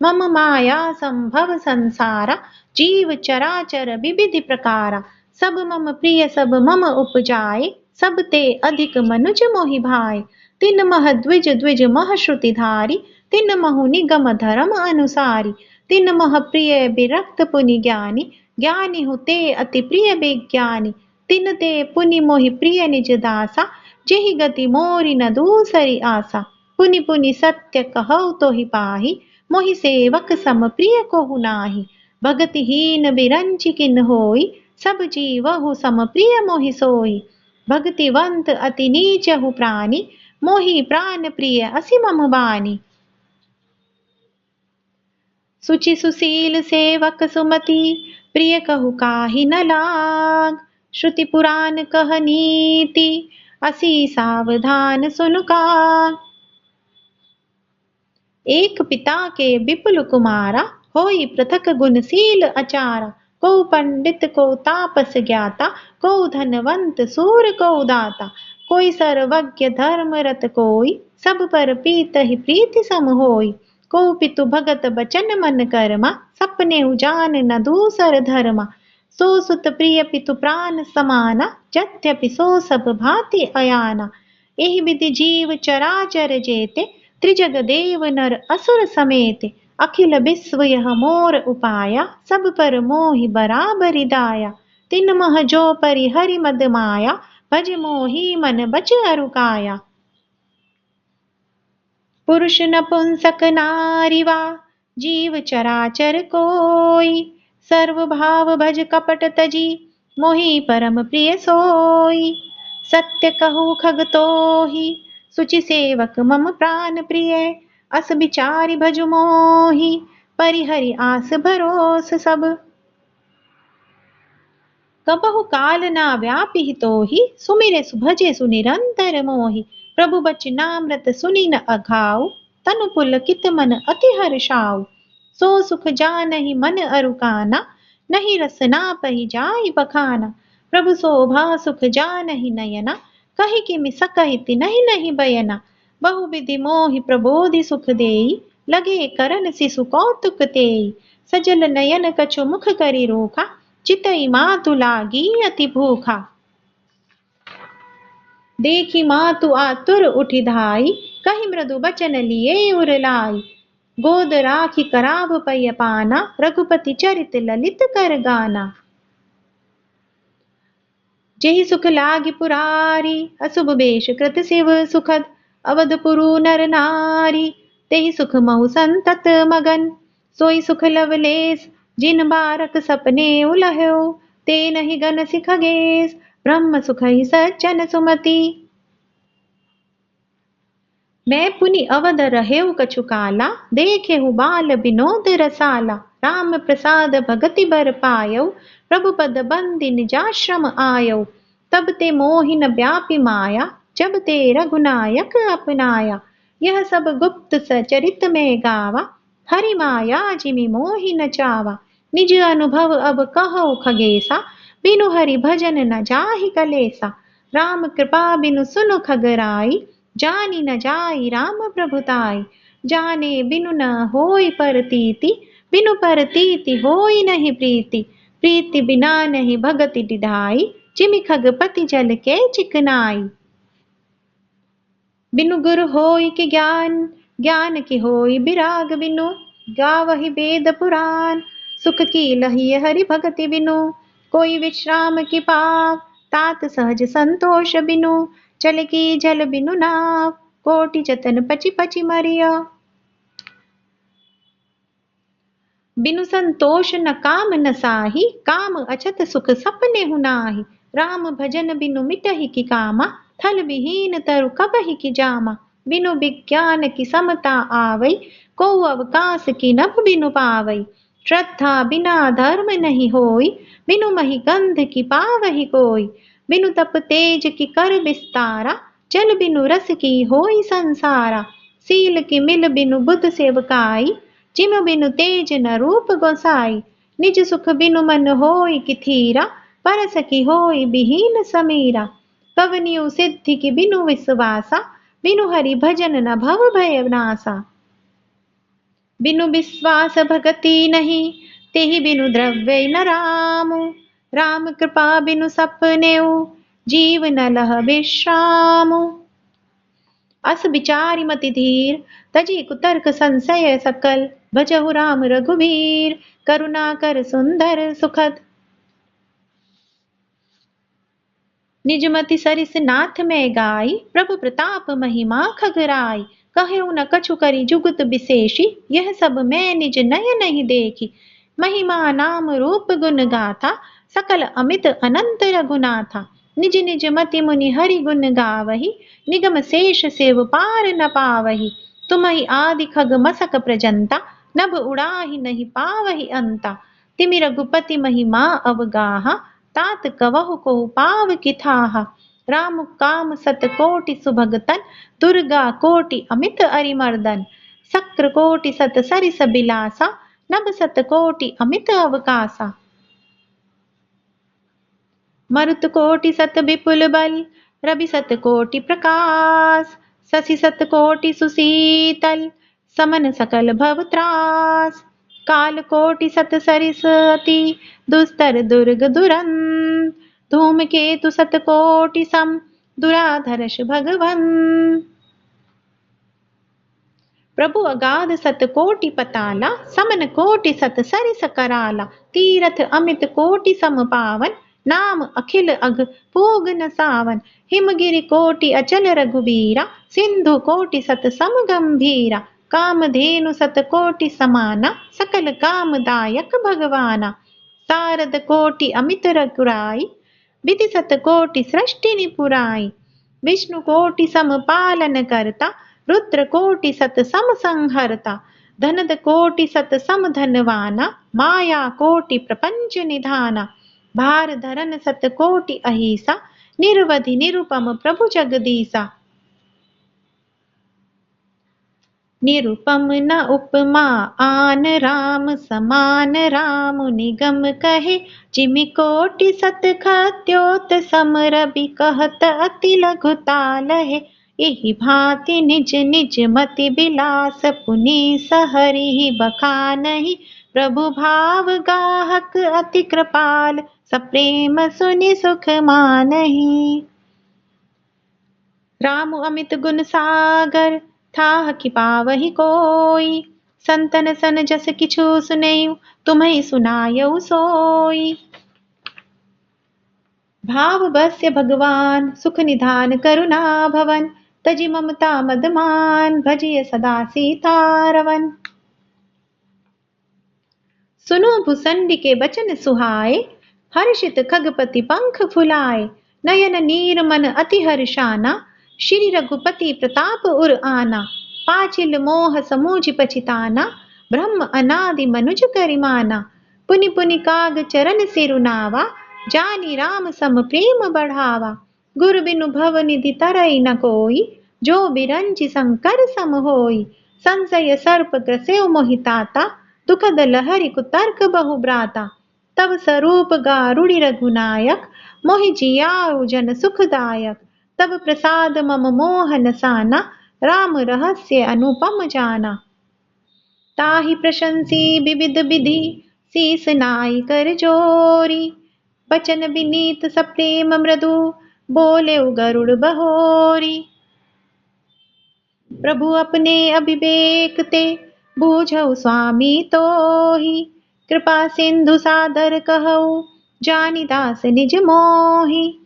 मम माया संभव संसारा जीव चराचर विविधि प्रकारा। सब मम प्रिय सब मम उपजाए सब ते अधिक मनुज मोहि भाए। तिन मह द्विज द्विज मह श्रुति धारी तिन महु निगम धर्म अनुसारी। तिन मह प्रिय विरक्त पुनि ज्ञानी ज्ञानी हुते अति प्रिय विज्ञानी। तिन ते पुनि मोहि प्रिय निज दासा जेहि गति मोरी न दूसरी आसा। पुनि पुनि सत्य कहौ तोहि पाहि मोहि सेवक सम प्रिय कोहु नाही। भगतिहीन बिरंचि किन होई सब जीवहु सम प्रिय मोहि सोई। भक्तिवंत अति नीचहु प्राणी मोहि प्राण प्रिय असि मम बानी। सुचि सुशील सेवक सुमति प्रिय कहु काहि न लाग। श्रुति पुराण कह नीति असि सावधान सुनु काग। एक पिता के विपुल कुमारा होई पृथक गुणशील अचारा। को पंडित को तापस ज्ञाता को धनवंत सूर को दाता। कोई सर्वज्ञ धर्म रत कोई सब पर पीत ही प्रीति सम होई। को पितु भगत बचन मन कर्मा सपने उजान न दूसर धर्मा। सो सुत प्रिय पितु प्राण समाना यद्यपि सो सब भांति अयाना। एहि विधि जीव चराचर जेते त्रिजग देव नर असुर समेते। अखिल विश्व यह मोर उपाया सब पर मोहि बराबरि दाया। तिन मह जो परि हरि मद माया भज मोहि मन बच अरुकाया। पुरुष नपुंसक नारिवा जीव चराचर कोई। सर्व भाव भज कपट तजी मोहि परम प्रिय सोई। सत्य कहु खग तोहि सुचि सेवक मम प्राण प्रिय। अस विचारि भजु मोहि परिहरि आस भरोस सब। कबहु काल ना व्यापि तोहि सुमिरे सुभजे सुनिरंतर मोहि। प्रभु बचनामृत सुनि न अघाऊ तनु पुलकित मन अति हर्षाऊ। सो सुख जानहि मन अरुकाना नहीं रसना पहि जाई बखाना। प्रभु शोभा सुख जानहि नयना कहि किमि सकहिति नहीं नहीं बयना। बहु विधि मोहि प्रबोधि सुख देई लगे करन सिसु कौतुक तेई। सजल नयन कछु मुख करि रोखा चितई मातु लागी अति भूखा। देखी मातु आतुर उठि धाई कहि मृदु बचन लिए उर लाई। गोद राखी कराव पय पाना रघुपति चरित ललित कर गाना। जेहि सुख लागी पुरारी अशुभ बेश कृत शिव सुखद। अवधपुरु नर नारी तेहि सुख महु संतत मगन। सोई सुख लवलेस जिन बारक सपने उलह्यो। ते नहीं गन सिखगेस ब्रह्म सुख ही सज्जन सुमति। मैं पुनि अवध रहेउ कछु काला देखेहु बाल विनोद रसाला। राम प्रसाद भगति बर पायौ प्रभु पद बंदि निजाश्रम आयौ। तब ते मोहि न व्यापी माया जब ते रघुनायक अपनाया। यह सब गुप्त सचरित में गावा, हरि माया जिमि मोहि न चावा। निज अनुभव अब कहो खगेसा, बिनु हरि भजन न जाहि कलेसा। राम कृपा बिनु सुनु खगराई, जानी न जाई राम प्रभुताई। जाने बिनु न होई परतीति, बिनु परतीति होई नहीं प्रीति। प्रीति बिना नहीं भगति डिढाई, जिमि खगपति जल के चिकनाई। बिनु गुरु होई के ज्ञान, ज्ञान की होई विराग बिनु। गावहि वेद पुराण, सुख की लही हरि भगति बिनु। कोई विश्राम की पाव, तात सहज संतोष बिनु। चल की जल बिनु नाव, कोटि जतन पचि पचि मरिया। बिनु संतोष न काम न साही, काम अछत सुख सपने हुनाही। राम भजन बिनु मिटहि की कामा, थल विहीन तरु कबहि की जामा। बिनु विज्ञान की समता आवै, को अवकाश की नभ बिनु पावै। श्रद्धा बिना धर्म नहीं होई, बिनु मही गंध की पावहि कोई। बिनु तप तेज की कर विस्तारा, जल बिनु रस की होई संसारा। सील की मिल बिनु बुध सेवकाई, जिम बिनु तेज न रूप गोसाई। निज सुख बिनु मन होई कि थीरा, परस की होई विहीन समीरा। कवनियु सिद्धि की बिनु विश्वासा, बिनु हरि भजन न भव भय नासा। बिनु विश्वास भगति नहीं, तेहि बिनु द्रव्य न रामु। राम कृपा बिनु सपनेउ, जीव न लह विश्रामु। अस विचारि मति धीर, तजी कुतर्क संशय सकल। भजहु राम रघुबीर, करुणा कर सुंदर सुखद। निजमति सरिस नाथ में गाई, प्रभु प्रताप महिमा खगराई। कहेउ न कछु करी जुगत विशेषी, यह सब मैं निज नय नहीं देखी। महिमा नाम रूप गुण गाथा, सकल अमित अनंत रघुनाथा। निज निज मति मुनि हरि गुण गावही, निगम शेष सेव पार न पावही। तुम्हि आदि खग मसक प्रजंता, नभ उड़ाहि नहीं पावहि अंता। तिमि रघुपति महिमा अवगाहा, तात कवहु को पाव किथाहा। राम काम सत कोटि सुभगतन, दुर्गा कोटि अमित अरिमर्दन। शक्र कोटि सत सरिस बिलासा, नभ सत कोटि अमित अवकासा। मरुत कोटि सत विपुल बल, रवि सत कोटि प्रकाश। शशि सत कोटि सुशीतल, समन सकल भव त्रास। काल कोटि सत सरिस अति, दुस्तर दुर्ग दुरंत। धूम केतु सत कोटि सम, दुराधरष भगवन। प्रभु अगाध सत कोटि पताला, समन कोटि सत सरिस कराला। तीरथ अमित कोटि सम पावन, नाम अखिल अघ पूग न सावन। हिमगिरि कोटि अचल रघुबीरा, सिंधु कोटि सत सम गंभीरा। कामधेनु सत कोटि समाना, सकल कामदायक भगवाना। शारद कोटि अमित रघुराई, विधि सत कोटि सृष्टि निपुराई। विष्णु कोटि सम पालन करता, रुद्र कोटि सत सम संहरता। धनद कोटि सत सम धनवाना, माया कोटि प्रपंच निधाना। भार धरन सत कोटि अहिसा, निर्वधि निरुपम प्रभु जगदीसा। निरुपम न उपमा आन, राम समान राम निगम कहे। जिमि कोटि सत खद्योत सम, रवि कहत अति लघुता लहे। एहि भांति निज निज मति बिलास, पुनि सहरि बखानहि। प्रभु भाव गाहक अति कृपाल, सप्रेम सुनि सुख मानहि। राम अमित गुण सागर, थाह कि पावहि कोई। संतन सन जस किछु सुनैउ, तुम्हि सुनायउ सोई। भाव बस्य भगवान, सुख निधान करुणा भवन। तजि ममता मदमान, भजिय सदा सीतारवन। सुनो भुसंडी के बचन सुहाए, हर्षित खगपति पंख फुलाए। नयन नीर मन अति हर्षाना, श्री रघुपति प्रताप उर आना। पाचिल मोह समूझ पछिताना, ब्रह्म अनादि मनुज करिमाना। पुनि पुनि काग चरण सिरुनावा, जानी राम सम प्रेम बढ़ावा। गुरु बिनु भव निधि तरई न कोई, जो बिरंचि संकर सम होई। संशय सर्प ग्रसेव मोहिताता, दुखद लहरि कुतर्क बहु ब्राता। तब स्वरूप गारुड़ि रघुनायक, मोहि जियाउ जन सुखदायक। तब प्रसाद मम मोहन साना, राम रहस्य अनुपम जाना। ताहि प्रशंसी विविध विधि, शीस नाई कर जोरी। बचन विनीत सप्रेम मृदु, बोले गरुड़ बहोरी। प्रभु अपने अभिवेक ते, बूझऊ स्वामी तोहि। कृपा सिंधु सादर कहऊ, जानि दास निज मोहि।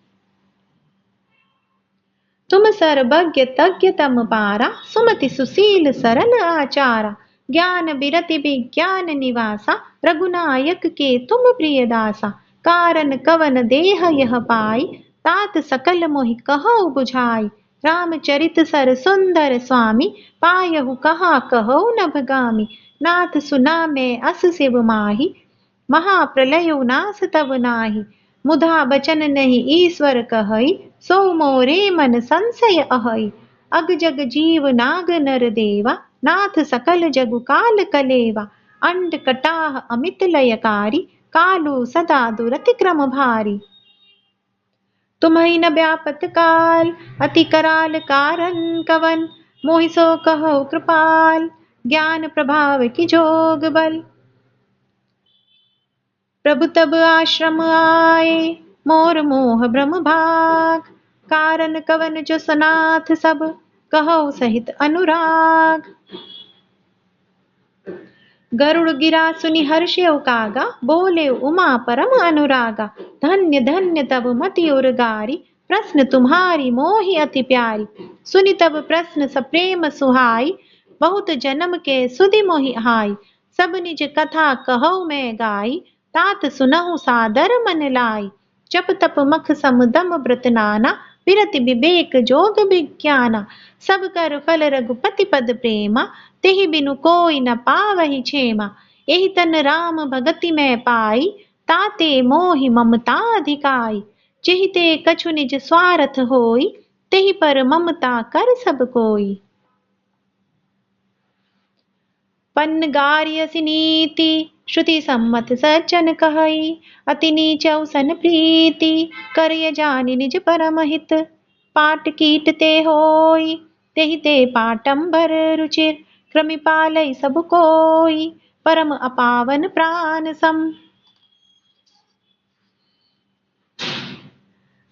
तुम सर्वज्ञ तज्ञ तम पारा, सुमति सुशील सरल आचारा। ज्ञान बिरति विज्ञान निवासा, रघुनायक के तुम प्रिय दासा। कारण कवन देह यह पाई, तात सकल मोहि कहऊ बुझाई। रामचरित सर सुंदर स्वामी, पायहु कहा कहऊ न भगामी। नाथ सुना मैं अस शिव माही, महाप्रलय नाश तब नाही। मुधा बचन नहीं ईश्वर कहई, सो मोरे मन संशय अहई। अग जग जीव नाग नर देवा, नाथ सकल जगु काल कलेवा। अंड कटाह अमित लयकारी, कालू सदा दुरति क्रम भारी। तुम्हि न व्यापत काल, अति कराल कारण कवन। मोहि सो कहु कृपाल, ज्ञान प्रभाव की जोग बल। प्रभु तब आश्रम आए, मोर मोह भ्रम भाग। कारण कवन जो सनाथ सब, कहु सहित अनुराग। गरुड़ गिरा सुनि हर्षेउ कागा, बोले उमा परम अनुरागा। धन्य धन्य तब मति उर्गारी, प्रश्न तुम्हारी मोहि अति प्यारी। सुनि तब प्रश्न सप्रेम सुहाई, बहुत जन्म के सुधि मोहि हाई। सब निज कथा कहौ मैं गाई, तात सुनहु सादर मन लाई। जप तप मख सम दम व्रत नाना, विरति विवेक जोग विज्ञाना। सब कर फल रघुपति पद प्रेमा, तेहि बिनु कोई न पावहि क्षेमा। एहि तन राम भगति में पाई, ताते मोहि ममता अधिकाई। जेहि ते कछु निज स्वार्थ होई, तेहि पर ममता कर सब कोई। पन्न गार्यसि नीति, श्रुति सम्मत सज्जन कहई। अति नीचौ सन प्रीति, करय जानि निज परम हित। पाट कीट ते होई, तेहि ते पाटंबर रुचिर। कृमि पालई सब कोई, परम अपावन प्राण सम।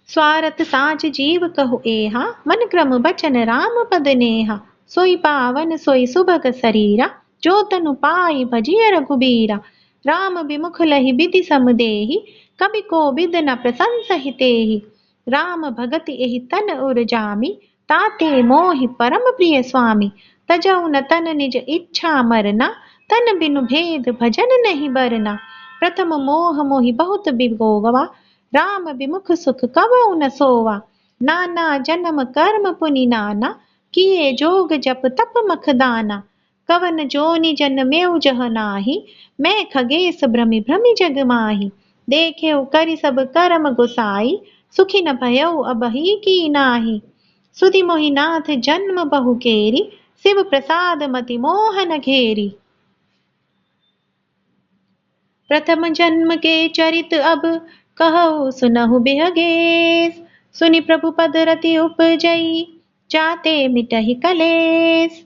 स्वारथ साझ जीव कहु एहा, मन क्रम बचन राम पद नेहा। सोई पावन सोई सुभग शरीरा, जो तनु पाई भजिय रघुबीरा। राम विमुख लहि विधि सम देहि, कवि को विद न प्रशंसहि तेहि। राम भगति एहि तन उर जामी, ताते मोहि परम प्रिय स्वामी। तजौ न तन निज इच्छा मरना, तन बिनु भेद भजन नहीं बरना। प्रथम मोह मोहि बहुत बिगोवा, राम विमुख सुख कबहु न सोवा। नाना जन्म कर्म पुनि नाना, किए जोग जप तप मख दाना। कवन जोनि जन्मेउ जह नाही, मैं खगेश भ्रमि भ्रमि जग माही। देखेउ करि सब करम गोसाई, सुखी न भयउ अबहि की नाही। सुधि मोहि नाथ जन्म बहु केरी, शिव प्रसाद मति मोहन घेरी। प्रथम जन्म के चरित अब, कहु सुनहु बिहगेस। सुनि प्रभु पद रति उपजई, जाते मिटहि कलेस।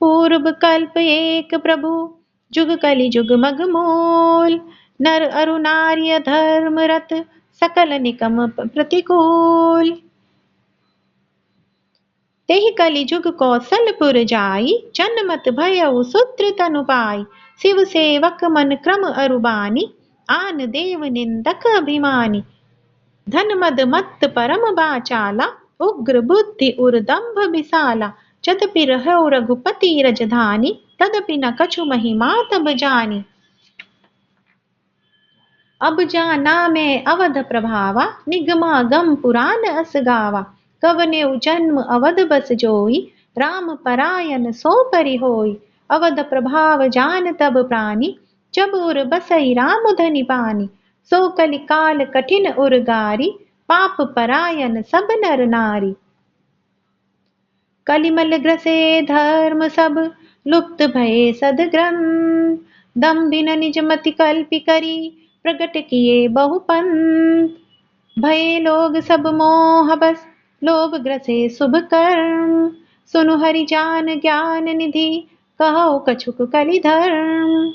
पूर्व कल्प एक प्रभु, जुग कलि जुग मग मूल। नर अरु नार्य धर्म रत, सकल निकम प्रतिकूल। तेहि कलि जुग कौशलपुर जाई, जन्मत भयउ सूत्र तनु पाई। शिव सेवक मन क्रम अरुबानी, आन देव निंदक अभिमानी। धन मद मत्त परम बाचाला, उग्र बुद्धि उर्दंभ विशाला। यद्यपि रहौ रघुपति रजधानी, तदपि न कछु महिमा तब जानी। अब जाना मैं अवध प्रभावा, निगमागम पुराण अस गावा। कवनेउ जन्म अवध बस जोई, राम परायन सो परि होई। अवध प्रभाव जान तब प्राणी, जब उर बसई राम धनि पानी। सो कलि काल कठिन उर गारी, पाप परायन सब नर नारी। कलिमल ग्रसे धर्म सब, लुप्त भये सदग्रंथ। दम्भिन निज मति कल्पि करी, प्रगट किए बहुपंथ। भये लोग सब मोह बस, लोभ ग्रसे शुभ कर्म। सुनु हरि जान ज्ञान निधि, कहो कछुक कलि धर्म।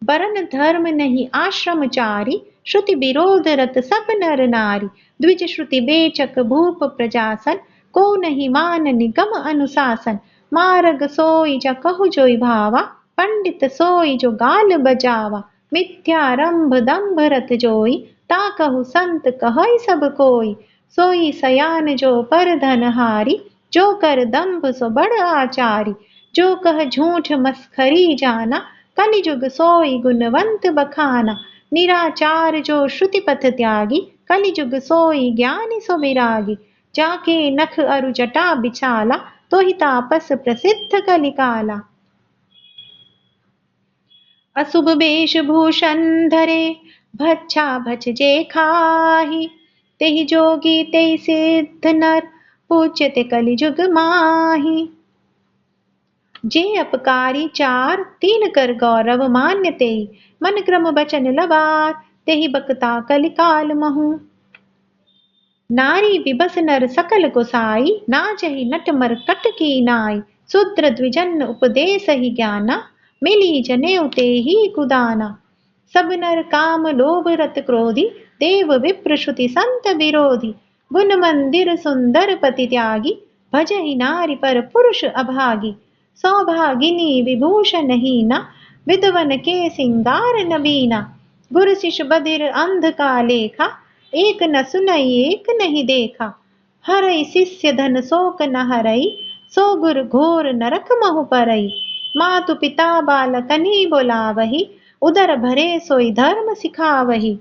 वरन धर्म नहीं आश्रमचारी, श्रुति विरोध रत सब नर नारी। द्विज श्रुति बेचक भूप प्रजासन, को नहीं मान निगम अनुशासन। मार्ग सोई जा कहु जोई भावा, पंडित सोई जो गाल बजावा। मिथ्यारंभ दंभ रत जोई, ता कहु संत कहई सब कोई। सोई सयान जो पर धन हारी, जो कर दंभ सो बड़ आचारी। जो कह झूठ मस्खरी जाना, कलिजुग सोई गुणवंत बखाना। निराचार जो श्रुति पथ त्यागी, कलिजुग सोई ज्ञानी सो विरागी। जाके नख अरु जटा बिछाला, तो ही तापस प्रसिद्ध कलिकाला। अशुभ वेश भूषण धरे, भच्छा भच जे खाही। तेहि जोगी तेहि सिद्ध नर, पूज्यते कलिजुग माही। जे अपकारी चार, तीन कर गौरव मान्य तेहि। मन क्रम बचन लबार, तेहि बकता कलिकाल महु। नारी विबस नर सकल गोसाई, नाचहि नट मरकट की नाई। शूद्र द्विजन उपदेश ही ज्ञाना, मिली जनेऊ तेहि कुदाना। सब नर काम लोभ रत क्रोधी, देव विप्र श्रुति संत विरोधी। गुण मंदिर सुंदर पति त्यागी, भजहि नारी पर पुरुष अभागी। सौभागिनी विभूषण हीना, विद्वन के सिंगार नबीना। गुरु शिष्य बधिर अंध का लेखा, एक न सुनई एक नहीं देखा। हरई शिष्य धन शोक न हरई, सो गुर घोर नरक महु परई। मातु पिता बालकनी बोलावही, उदर भरे सोई धर्म सिखावही।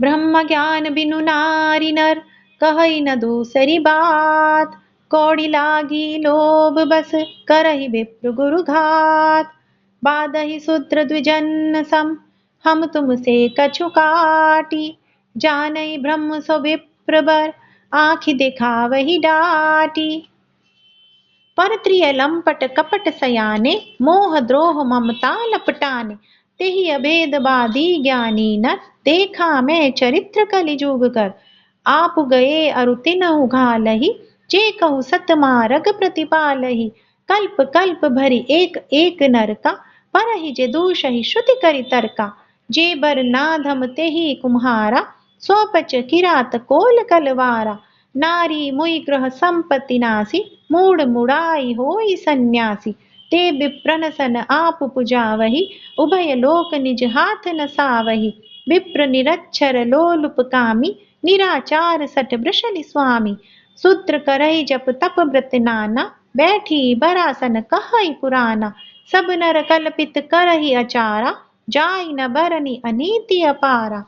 ब्रह्म ज्ञान बिनु नारी नर, कहई न दूसरी बात। कौड़ी लागी लोभ बस, करहि विप्र गुरु घात। बादहि शूद्र द्विजन सम, हम तुम से कछु काटी। जानई ब्रह्म सो विप्र बर, आँखि दिखावहि डाटी। परत्रिय लंपट कपट सयाने, मोह द्रोह ममता लपटाने। तेहि अभेद बादी ज्ञानी नर, देखा मैं चरित्र कलिजुग कर। आप गए अरु तिन्हु घालहि, जे कहु सत मार्ग प्रतिपालहि। कल्प कल्प भरि एक एक नर का, परहि जे दूषहि श्रुति करि तर्का। जे बर नाधम तेहि कुम्हारा, स्वपच किरात कोल कलवारा। नारी मुई ग्रह संपत्ति नासी, मूढ़ मुड़ाई होई सन्यासी। ते विप्रन सन आप पुजावही, उभय लोक निज हाथ न सावही। विप्र निरक्षर लोलुप कामी, निराचार सठ वृषलि स्वामी। सूत्र करई जप तप व्रत नाना, बैठी बरासन कहई पुराना। सब नर कल्पित करही अचारा, जाई न बरनी अनीति अपारा।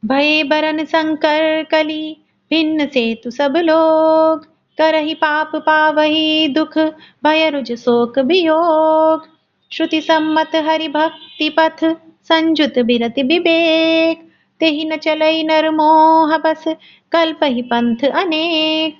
भये बरन संकर कली, भिन्न से तु सब लोग। करहि पाप पावही दुख, भय रुज शोक वियोग। श्रुति सम्मत हरि भक्ति पथ, संजुत बिरति विवेक। तेहि न चलई नर मोह बस, कल्पहि पंथ अनेक।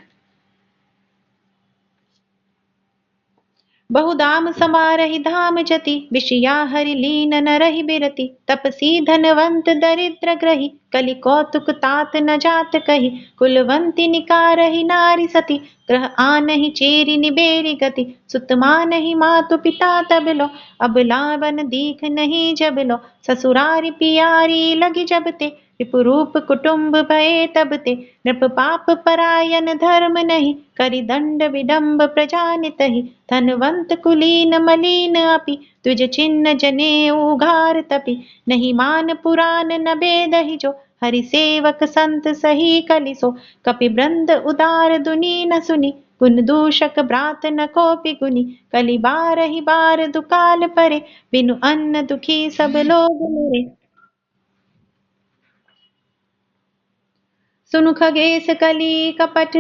बहुदाम समारहि धाम जति, विषया हरि लीन न रहि बिरति। तपसी धनवंत दरिद्र ग्रही, कलि कौतुक तात न जात कही। कुलवंती निकारहि नारी सती, ग्रह आनहि चेरि निबेरि गति। सुत मानहि मातु पिता तब लो, अबला बन दीख नहीं जब लो। ससुरारि पियारी लगी जब ते, विपुरूप कुटुंब भये तब ते। नृप पाप परायन धर्म नहीं, करि दंड विडम्ब प्रजा नितहि। धनवंत कुलीन मलिन अपि, द्विज छिन्न जनेऊ घार तपि। नहीं मान पुराण न बेदहि जो, हरि सेवक संत सही कलिसो। कपि वृंद उदार दुनी न सुनी, गुण दूषक ब्रात न कोपि गुनी। कलि बारहि बार दुकाल परे, बिनु अन्न दुखी सब लोग मरे। सुनु खगेश कली कपट,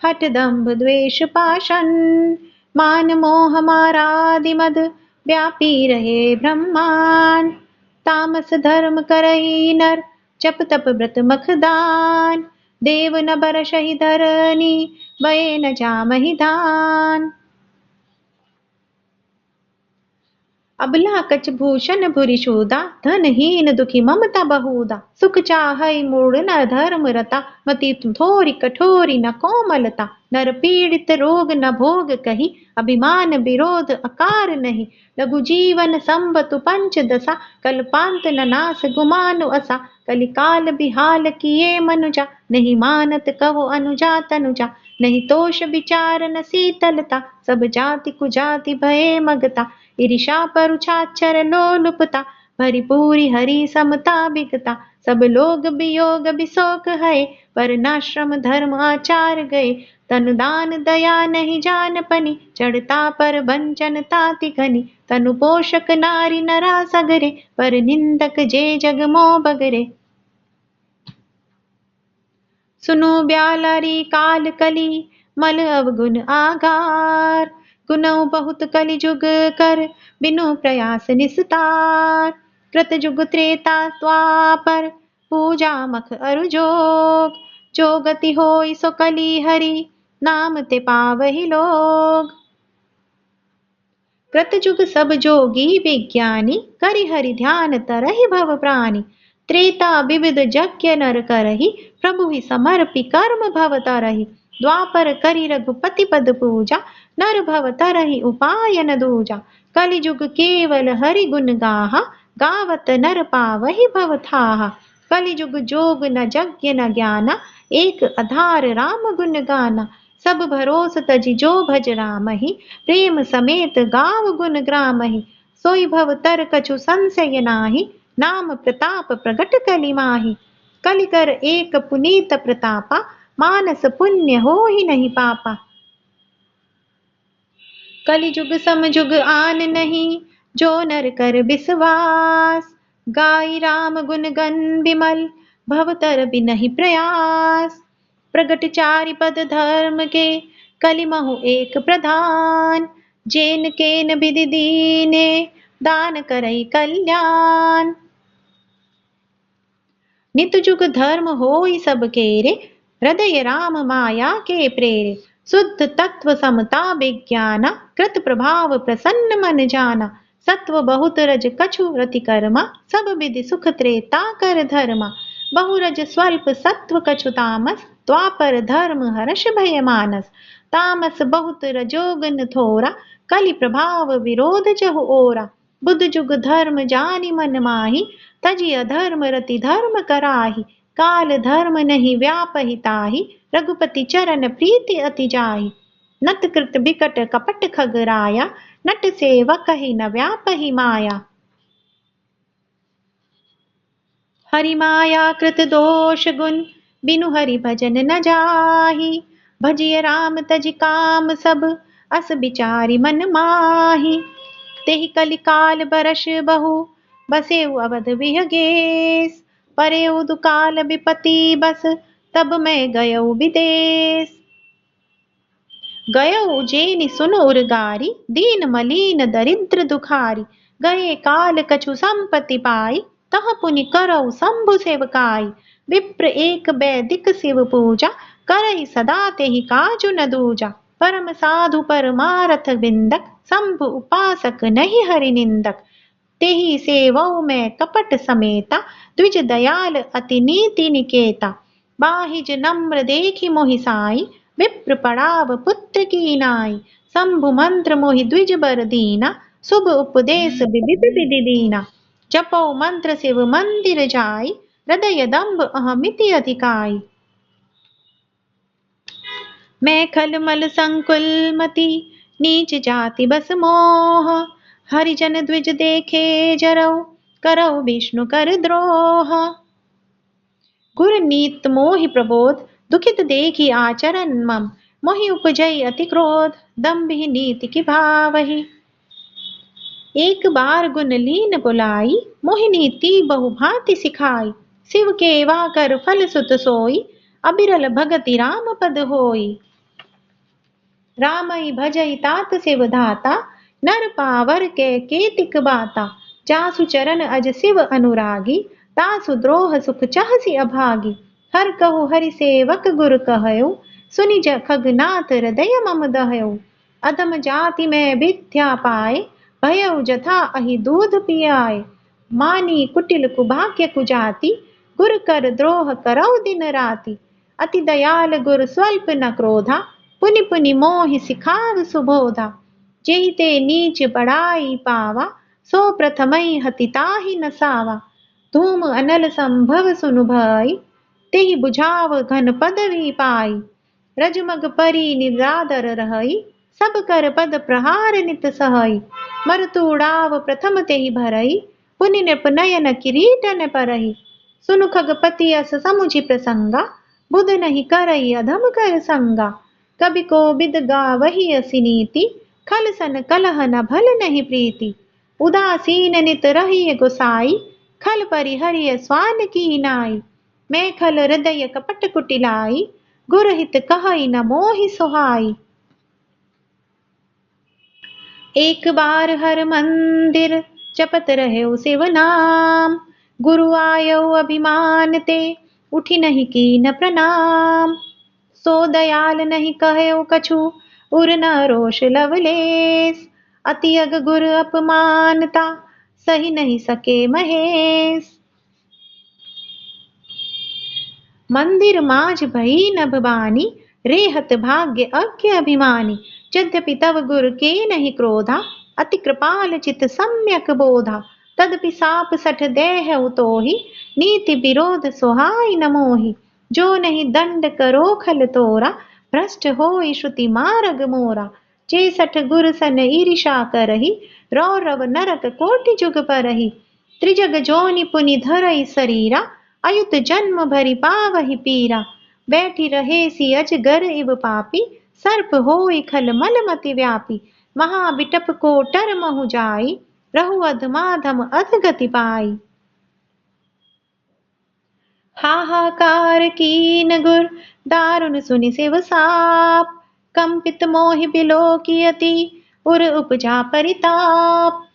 हठ दंभ द्वेष पाशन। मान मोह मारादि मद, व्यापी रहे ब्रह्मांड। तामस धर्म करई नर, जप तप व्रत मखदान, देव न बरसहि धरनी, बये न जामहि दान। अबला कछ भूषण भूरि शोदा, धनहीन दुखी ममता बहुदा। सुख चाहै मूढ़ न धर्म रता, मति थोरी कठोरी न कोमलता। नर पीड़ित रोग न भोग कही, अभिमान विरोध अकार नहीं। लघु जीवन संबतु पंच दशा, कल्पांत न नास गुमानु असा। कलिकाल बिहाल किए मनुजा, नहीं मानत कहो अनुजा तनुजा। नहीं तोष विचार न शीतलता, सब जाति कुजाति भये मगता। ईर्षा परुछाचर लोलुपता, भरी पूरी हरि समता बिगता। सब लोग वियोग विशोक है, वर्णाश्रम धर्म आचार गए। तनु दान दया नहीं जान पनी, चढ़ता पर वंचन ताति घनी। तनु पोषक नारी नरा सगरे, पर निंदक जे जग मोह बगरे। सुनो ब्यालारी काल कली, मल अवगुण आगार। गुनौ बहुत कलि जुग कर, बिनु प्रयास निस्तार। कृत जुग त्रेता द्वापर, पूजा मख अरु जोग। जो गति होई सो कली हरि, नाम ते पावहि लोग। कृत जुग सब जोगी विज्ञानी, करि हरि ध्यान तरहि भव प्राणी। त्रेता विविध यज्ञ नर करहि, प्रभु ही समर्पि कर्म भव तरहि। द्वापर करि रघुपति पद पूजा, नर भव तरहि उपाय न दूजा। कलिजुग केवल हरि गुण गाहा, गावत नर पावहि भव थाहा। कलिजुग जोग न यज्ञ न ज्ञाना, एक आधार राम गुण गाना। सब भरोस तजि जो भज रामहि, प्रेम समेत गाव गुण ग्रामहि। सोई भव तर कछु संशय नाही, नाम प्रताप प्रगट कलि माहि। कलिकर एक पुनीत प्रतापा, मानस पुण्य होहि नहीं पापा। कलिजुग समजुग आन नहीं, जो नर कर विश्वास। गाई राम गुण गण विमल, भव तर बिनहि प्रयास। प्रगट चारि पद धर्म के, कलि महु एक प्रधान। जेन केन विधि दीने, दान करई कल्याण। नित जुग धर्म होई सब केरे, हृदय राम माया के प्रेरे। शुद्ध तत्व समता विज्ञाना, कृत प्रभाव प्रसन्न मन जाना। सत्व बहुत रज कछु रति कर्मा, सब विधि सुख त्रेता कर धर्मा। बहुरज स्वल्प सत्व कछु तामस, द्वापर धर्म हर्ष भय मानस। तामस बहुत रजोगुन थोरा, कलि प्रभाव विरोध जहु ओरा। बुद्ध जुग धर्म जानि मन माहि, तजि अधर्म रति धर्म कराहि। काल धर्म नहीं व्यापहि ताहि, रघुपति चरण प्रीति अति जाहि। नत कृत बिकट कपट खगराया, नट सेवक ही न व्यापहि माया। हरि माया कृत दोष गुण, बिनु हरि भजन न जाहि। भजिय राम तजि काम सब, अस विचारि मन माहि। तेहि कलिकाल बरस बहु, बसेउ अवध विहगेश। परेउ दुकाल विपति बस, तब मैं गयउ विदेश। गयउ उज्जैनि सुन उरगारी, दीन मलीन दरिद्र दुखारी। गए काल कछु संपत्ति पाई, तह पुनि करउ शंभु सेवकाई। विप्र एक वैदिक शिव पूजा, करहि सदा तेहि काजु न दूजा। परम साधु परमारथ विंदक, शंभु उपासक नहीं हरि निंदक। तेहि सेवौ में कपट समेता, द्विज दयाल अति नीति निकेता। बाहिज नम्र देखि मोहि साई, विप्र पड़ाव पुत्र की नाई। शंभु मंत्र मोहि द्विज बर दीना, शुभ उपदेश विविध विधि दीना। जपौ मंत्र शिव मंदिर जाई, हृदय दंभ अहमिति अधिकाई। मैं खलमल संकुल मति, नीच जाति बस मोह। हरिजन द्विज देखे जरऊ, करऊ विष्णु कर द्रोह। गुर नीत मोहि प्रबोध, दुखित देखी आचरण मम। मोहि उपजई अति क्रोध, दम्भि नीति की भावहि। एक बार गुण लीन बुलाई, मोहि नीति बहु भांति सिखाई। शिव के वाकर फल सुत सोई, अबिरल भगति राम पद होई। रामई भजई तात शिव धाता, नर पावर के केतिक बाता। जासु चरण अज शिव अनुरागी, तासु द्रोह सुख चाहसी अभागी। हर कहु हरि सेवक गुर कहयो, सुनि खगनाथ हृदय मम दहयो। अधम जाति में विद्या पाए, भयउ जथा अहि दूध पियाए। मानी कुटिल कुभाग्य कुजाति, गुर कर द्रोह करौ दिन राति। अति दयाल गुर स्वल्प न क्रोधा, पुनि पुनि मोहि सिखाव सुबोधा। जेहि ते नीच बड़ाई पावा, सो प्रथमई हति ताहि नसावा। धूम अनल संभव सुनु भई, तेहि बुझाव घन पदवी पाई। रजमग परी निरादर रहई, सब कर पद प्रहार नित सहई। मरतु उड़ाव प्रथम तेहि भरई, पुनि नृप नयन किरीट न परही। सुनु खगपति अस समुझि प्रसंगा, बुध नहीं करई अधम कर संगा। कवि को बिद गावही असी नीति, खल सन कलह न भल नहीं प्रीति। उदासीन नित रहिए गोसाई, खल परिहरिय स्वान की नाई। मैं खल हृदय कपट कुटिलाई, गुर हित कहई न मोहि सोहाई। एक बार हर मंदिर जपत रहे शिव नाम। गुरु आयो अभिमान ते, उठी नहीं कीन प्रणाम। सो दयाल नहीं कहो कछु, उर न रोष लवलेस। अति अग गुर अपमानता, सही नहीं सके महेश। मंदिर माझ भई नभ बानी, रेहत भाग्य अज्ञ अभिमानी। यद्यपि तव गुर के नहीं क्रोधा, अति कृपाल चित सम्यक बोधा। तदपि साप सठ देह उतोहि, नीति विरोध सोहाई न मोहि। जो नहीं दंड करो खल तोरा, भ्रष्ट होई श्रुति मार्ग मोरा। जे सठ गुर सन ईर्षा करही, रौरव नरक कोटि जुग परही। त्रिजग जोनि पुनि धरई शरीरा, अयुत जन्म भरि पावहि पीरा। बैठी रहे सी अजगर इव पापी, सर्प होई खल मल मति व्यापी। महाविटप को टर महु जाई, रहु अधमाधम अधगति पाई। हाहाकार कीन गुर, दारुण सुनि शिव साप। कंपित मोहि बिलोकियति, उर उपजा परिताप।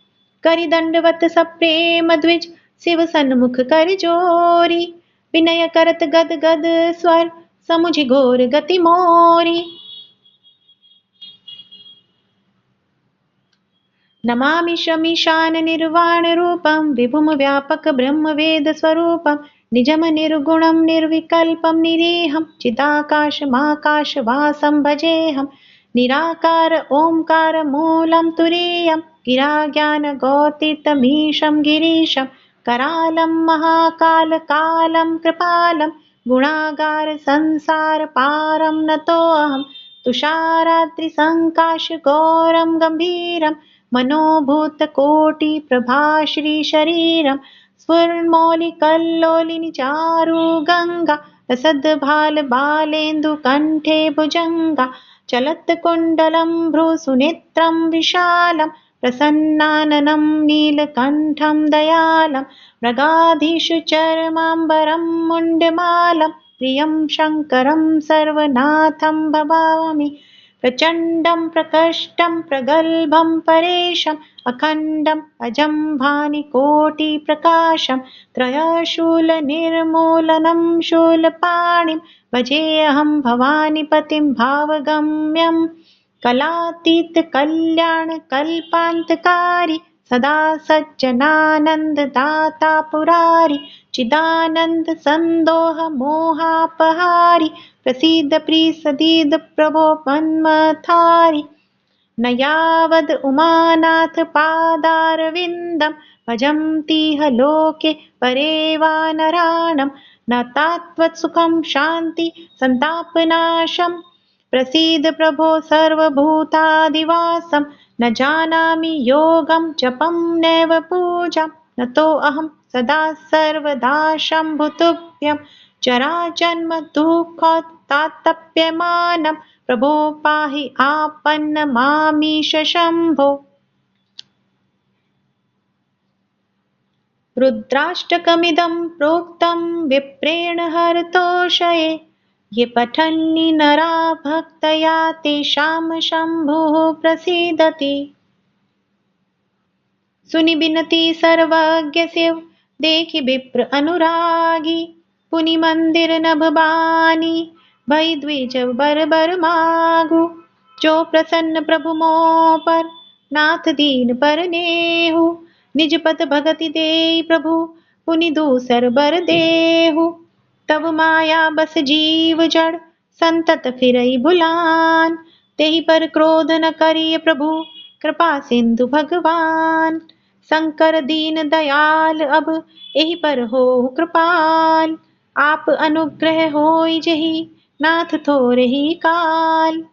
करि दंडवत सप्रेम द्विज, शिव सन्मुख कर जोरी। विनय करत गद गद स्वर, समुझि घोर गति मोरी। नमामि शमीशान निर्वाण रूपम, विभुम व्यापक ब्रह्म वेद स्वरूपम। निजम निर्गुणम निर्विकल्पम निरीहम, चिदाकाशमाकाश वासं भजेहम। निराकार ओंकार मूलं तुरीयं, गिरा ज्ञान गौतितमीशं गिरीशं। करालं महाकाल कालं कृपालं, गुणागार संसार पारं नतोऽहं। तुषाराद्रि संकाश गौरं गंभीरं, मनोभूत कोटि प्रभाश्री शरीरं। स्फुरन्मौलि कल्लोलिनि चारु गंगा, रसद भाल बालेन्दु कंठे भुजंगा। चलत् कुण्डलं भ्रूसुनेत्रं विशालं, प्रसन्नाननं नीलकण्ठं दयालं। मृगाधीशु चर्माम्बरं मुण्डमालं, प्रियं शङ्करं सर्वनाथं भवामि। प्रचण्डं प्रकष्टं प्रगल्भं परेशम्, अखण्डम् अजं भानिकोटिप्रकाशं। त्रयशूलनिर्मूलनं शूलपाणिं, भजेऽहं भवानीपतिं भावगम्यं। कलातीत कल्याण कल्पान्तकारी, सदा सज्जनानन्ददाता पुरारी। चिदानन्द सन्दोह मोहापहारी, प्रसीद प्रीसदीद प्रभो मन्मथारी। न यावद् उमानाथ पादारविन्दं, भजन्तीह लोके परे वा नराणां। न तात्त्वत्सुखं शान्ति सन्तापनाशं, प्रसीद प्रभो सर्वभूतादिवासं। न जानामि योगं जपं नैव पूजां, नतोऽहं सदा सर्वदा शम्भुतुभ्यं। जराजन्म दुःखतातप्यमानं, प्रभो पाहि आपन्नमामीश शम्भो। रुद्राष्टकमिदं प्रोक्तं विप्रेण हरतोषये, ये पठन्ति नरा भक्तया तेषां शम्भुः प्रसीदति। सुनि बिनती सर्वज्ञ शिव, देखि विप्र अनुरागी, पुनि मंदिर नभ बानी, भई द्विज बर बर मागु। जो प्रसन्न प्रभु मोह पर, नाथ दीन पर नेहु। निज पद भगति देई प्रभु, पुनि दूसर बर देहु। तब माया बस जीव जड़, संतत फिरई भुलान। तेहि पर क्रोध न करिय प्रभु, कृपा सिंधु भगवान। शंकर दीन दयाल अब, एहि पर होहु कृपाल। आप अनुग्रह होई जेहि, नाथ थोरहि काल।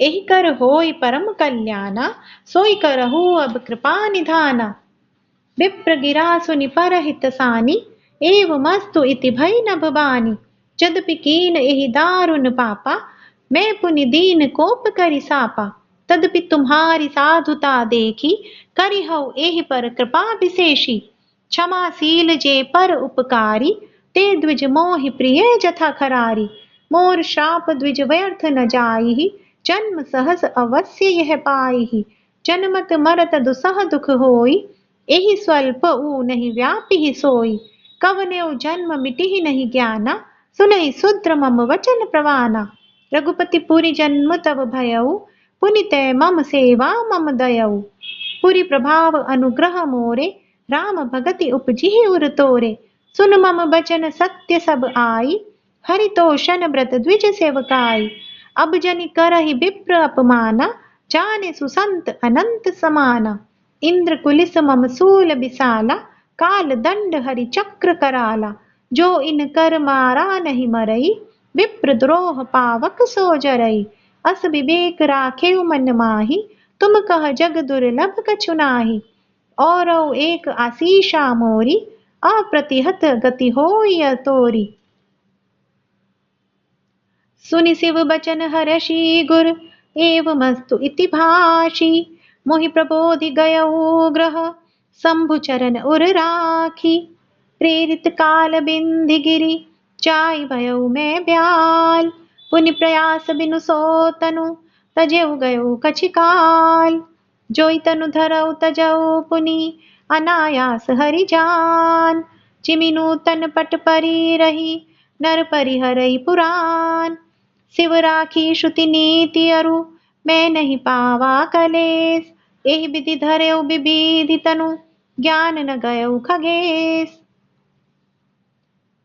एहि कर होई परम कल्याणा, सोई करहु अब कृपा निधाना। विप्र गिरा सुनि परहित सानी, एवमस्तु इति भई नभ बानी। यद्यपि कीन एहि दारुन पापा, मैं पुनि दीन कोप करि सापा। तदपि तुम्हारी साधुता देखी, करिहउ एहि पर कृपा विशेषी। क्षमाशील जे पर उपकारी, ते द्विज मोहि प्रिय जथा खरारी। मोर श्राप द्विज व्यर्थ न जाइहि, जन्म सहस अवश्य यह पाइहि। जन्मत मरत दुसह दुख होई, एहि स्वल्प ऊ नहीं व्यापी सोई। कवनेउ जन्म मिटिहि नहीं ज्ञाना, सुनहि शूद्र मम वचन प्रवाना। रघुपति पुरि जन्म तब भयउ, पुनि ते मम सेवा मम दयउ। पुरि प्रभाव अनुग्रह मोरे, राम भगति उपजिहि उर तोरे। सुन मम बचन सत्य सब आई, हरितोषण व्रत द्विज सेवकाई। अब जनि करहि विप्र अपमाना, जाने सुसंत अनंत समाना। इंद्र कुलिस मम सूल बिसाला, काल दंड हरि चक्र कराला। जो इन कर मारा नहीं मरई, विप्र द्रोह पावक सो जरई। अस विवेक राखेउ मन माही, तुम कह जग दुर्लभ कछु नाही। और एक आशीषा मोरी, अप्रतिहत गति होई तोरी। सुनि शिव बचन हरषि गुर, एवमस्तु इति भाषी। मोहि प्रबोधि गयउ ग्रह, शंभु चरण उर राखी। प्रेरित काल बिंधि गिरि, जाय भयउ मैं ब्याल। पुनि प्रयास बिनु सो तनु, तजेउ गयउ कछि काल। जोई तनु धरउ तजउ पुनि, अनायास हरि जान। चिमिनु तन पट परी रही, नर परिहरई पुरान। शिव राखी श्रुति नीति अरु, मैं नहीं पावा कलेस। एहि विधि धरेउ विविधि तनु, ज्ञान न गयउ खगेश।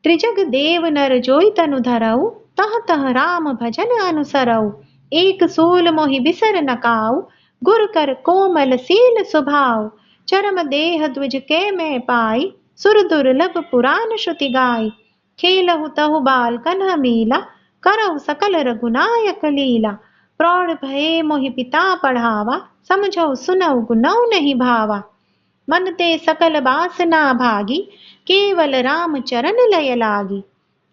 त्रिजग देव नर जोई तनु धरऊ, तह तह राम भजन अनुसरऊ। एक सूल मोहि बिसर न काऊ, गुर कर कोमल सील स्वभाव। चरम देह द्विज के मैं पाई, सुर दुर्लभ पुराण श्रुति गाई। खेलहु तहु बाल कन्ह मीला, करऊ सकल रघुनायक लीला। प्रौढ़ भये मोहि पिता पढ़ावा, समझऊ सुनऊ गुनऊ नहीं भावा। मन ते सकल बासना भागी, केवल राम चरण लय लागी।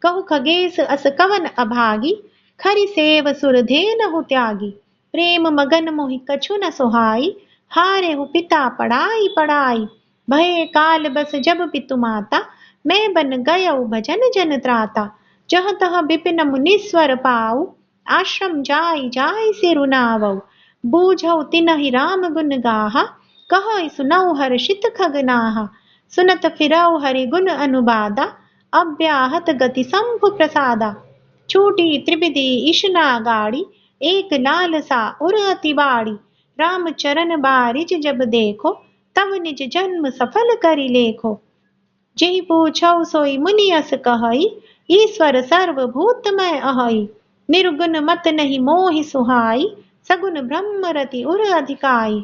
कहु खगेश अस कवन अभागी, खरि सेव सुर धेनहु त्यागी। प्रेम मगन मोहि कछु न सोहाई, हारेहु पिता पढ़ाई पढ़ाई। भये काल बस जब पितु माता, मैं बन गयउ भजन जन त्राता। जह तह विपिन मुनीश्वर पाऊ, आश्रम जाई जाई सिरु नावऊ। बूझऊ तिनहि राम गुण गाहा, कहै सुनऊ हर्षित खगनाहा। सुनत फिरऊ हरि गुण अनुबादा, अव्याहत गति शंभु प्रसादा। छूटी त्रिविधि इशना गाड़ी, एक लालसा उर अति बाड़ी। राम चरण बारिज जब देखो, तब निज जन्म सफल करि लेखो। जेहि पूछऊ सोई मुनि अस कहई, ईश्वर सर्वभूतमय अहई। निर्गुण मत नहीं मोहि सुहाई, सगुन ब्रह्म रति उर अधिकाई।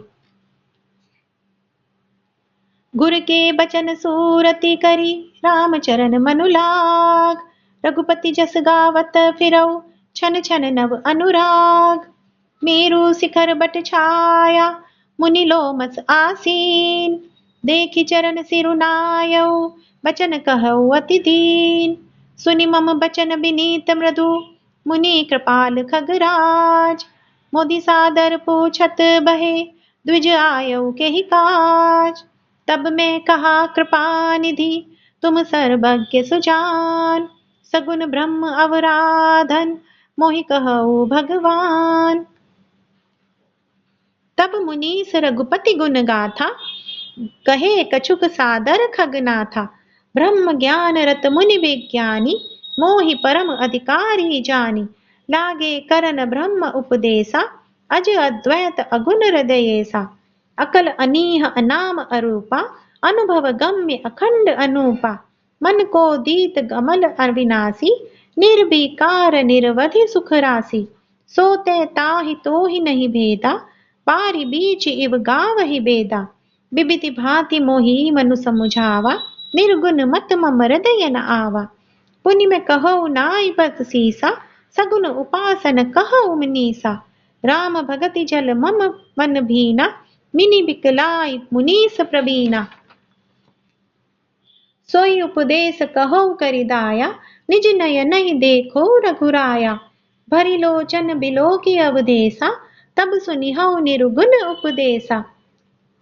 गुर के बचन सूरति करी, राम चरण मनु लाग। रघुपति जस गावत फिरऊ, छन छन नव अनुराग। मेरु शिखर बट छाया, मुनि लोमस आसीन। देखि चरण सिरु नायऊ, बचन कहऊ अति दीन। सुनि मम बचन विनीत मृदु, मुनि कृपाल खगराज। मोदि सादर पूछत बहे, द्विज आयऊ केहि काज। तब मैं कहा कृपा निधि, तुम सर्वज्ञ सुजान। सगुन ब्रह्म अवराधन, मोहि कहऊ भगवान। तब मुनीस रघुपति गुण गाथा, कहे कछुक सादर खगनाथा। ब्रह्म ज्ञान रत मुनि विज्ञानी, मोहि परम अधिकारी जानी। लागे करन ब्रह्म उपदेसा, अज अद्वैत अगुण हृदयेसा। अकल अनीह अनाम अरूपा, अनुभव गम्य अखंड अनूपा। मन को दीत कमल अविनाशी, निर्विकार निरवधि सुख राशि। सोते ताहि तोहि नहीं भेदा, पारि बीच इव गावहि बेदा। विविधि भांति मोहि मनु समुझावा, निर्गुण मत मम हृदय न आवा। पुनि में कहो नाई बस सीसा, सगुन उपासन कहु मनीसा। राम भगति जल मम मन भीना, मिनि बिकलाई मुनीस प्रवीणा। सोई उपदेश कहो करिदाया, निज नय नहीं देखो रघुराया। भरि लोचन बिलो की अवधेसा, तब सुनिहु निर्गुण उपदेसा।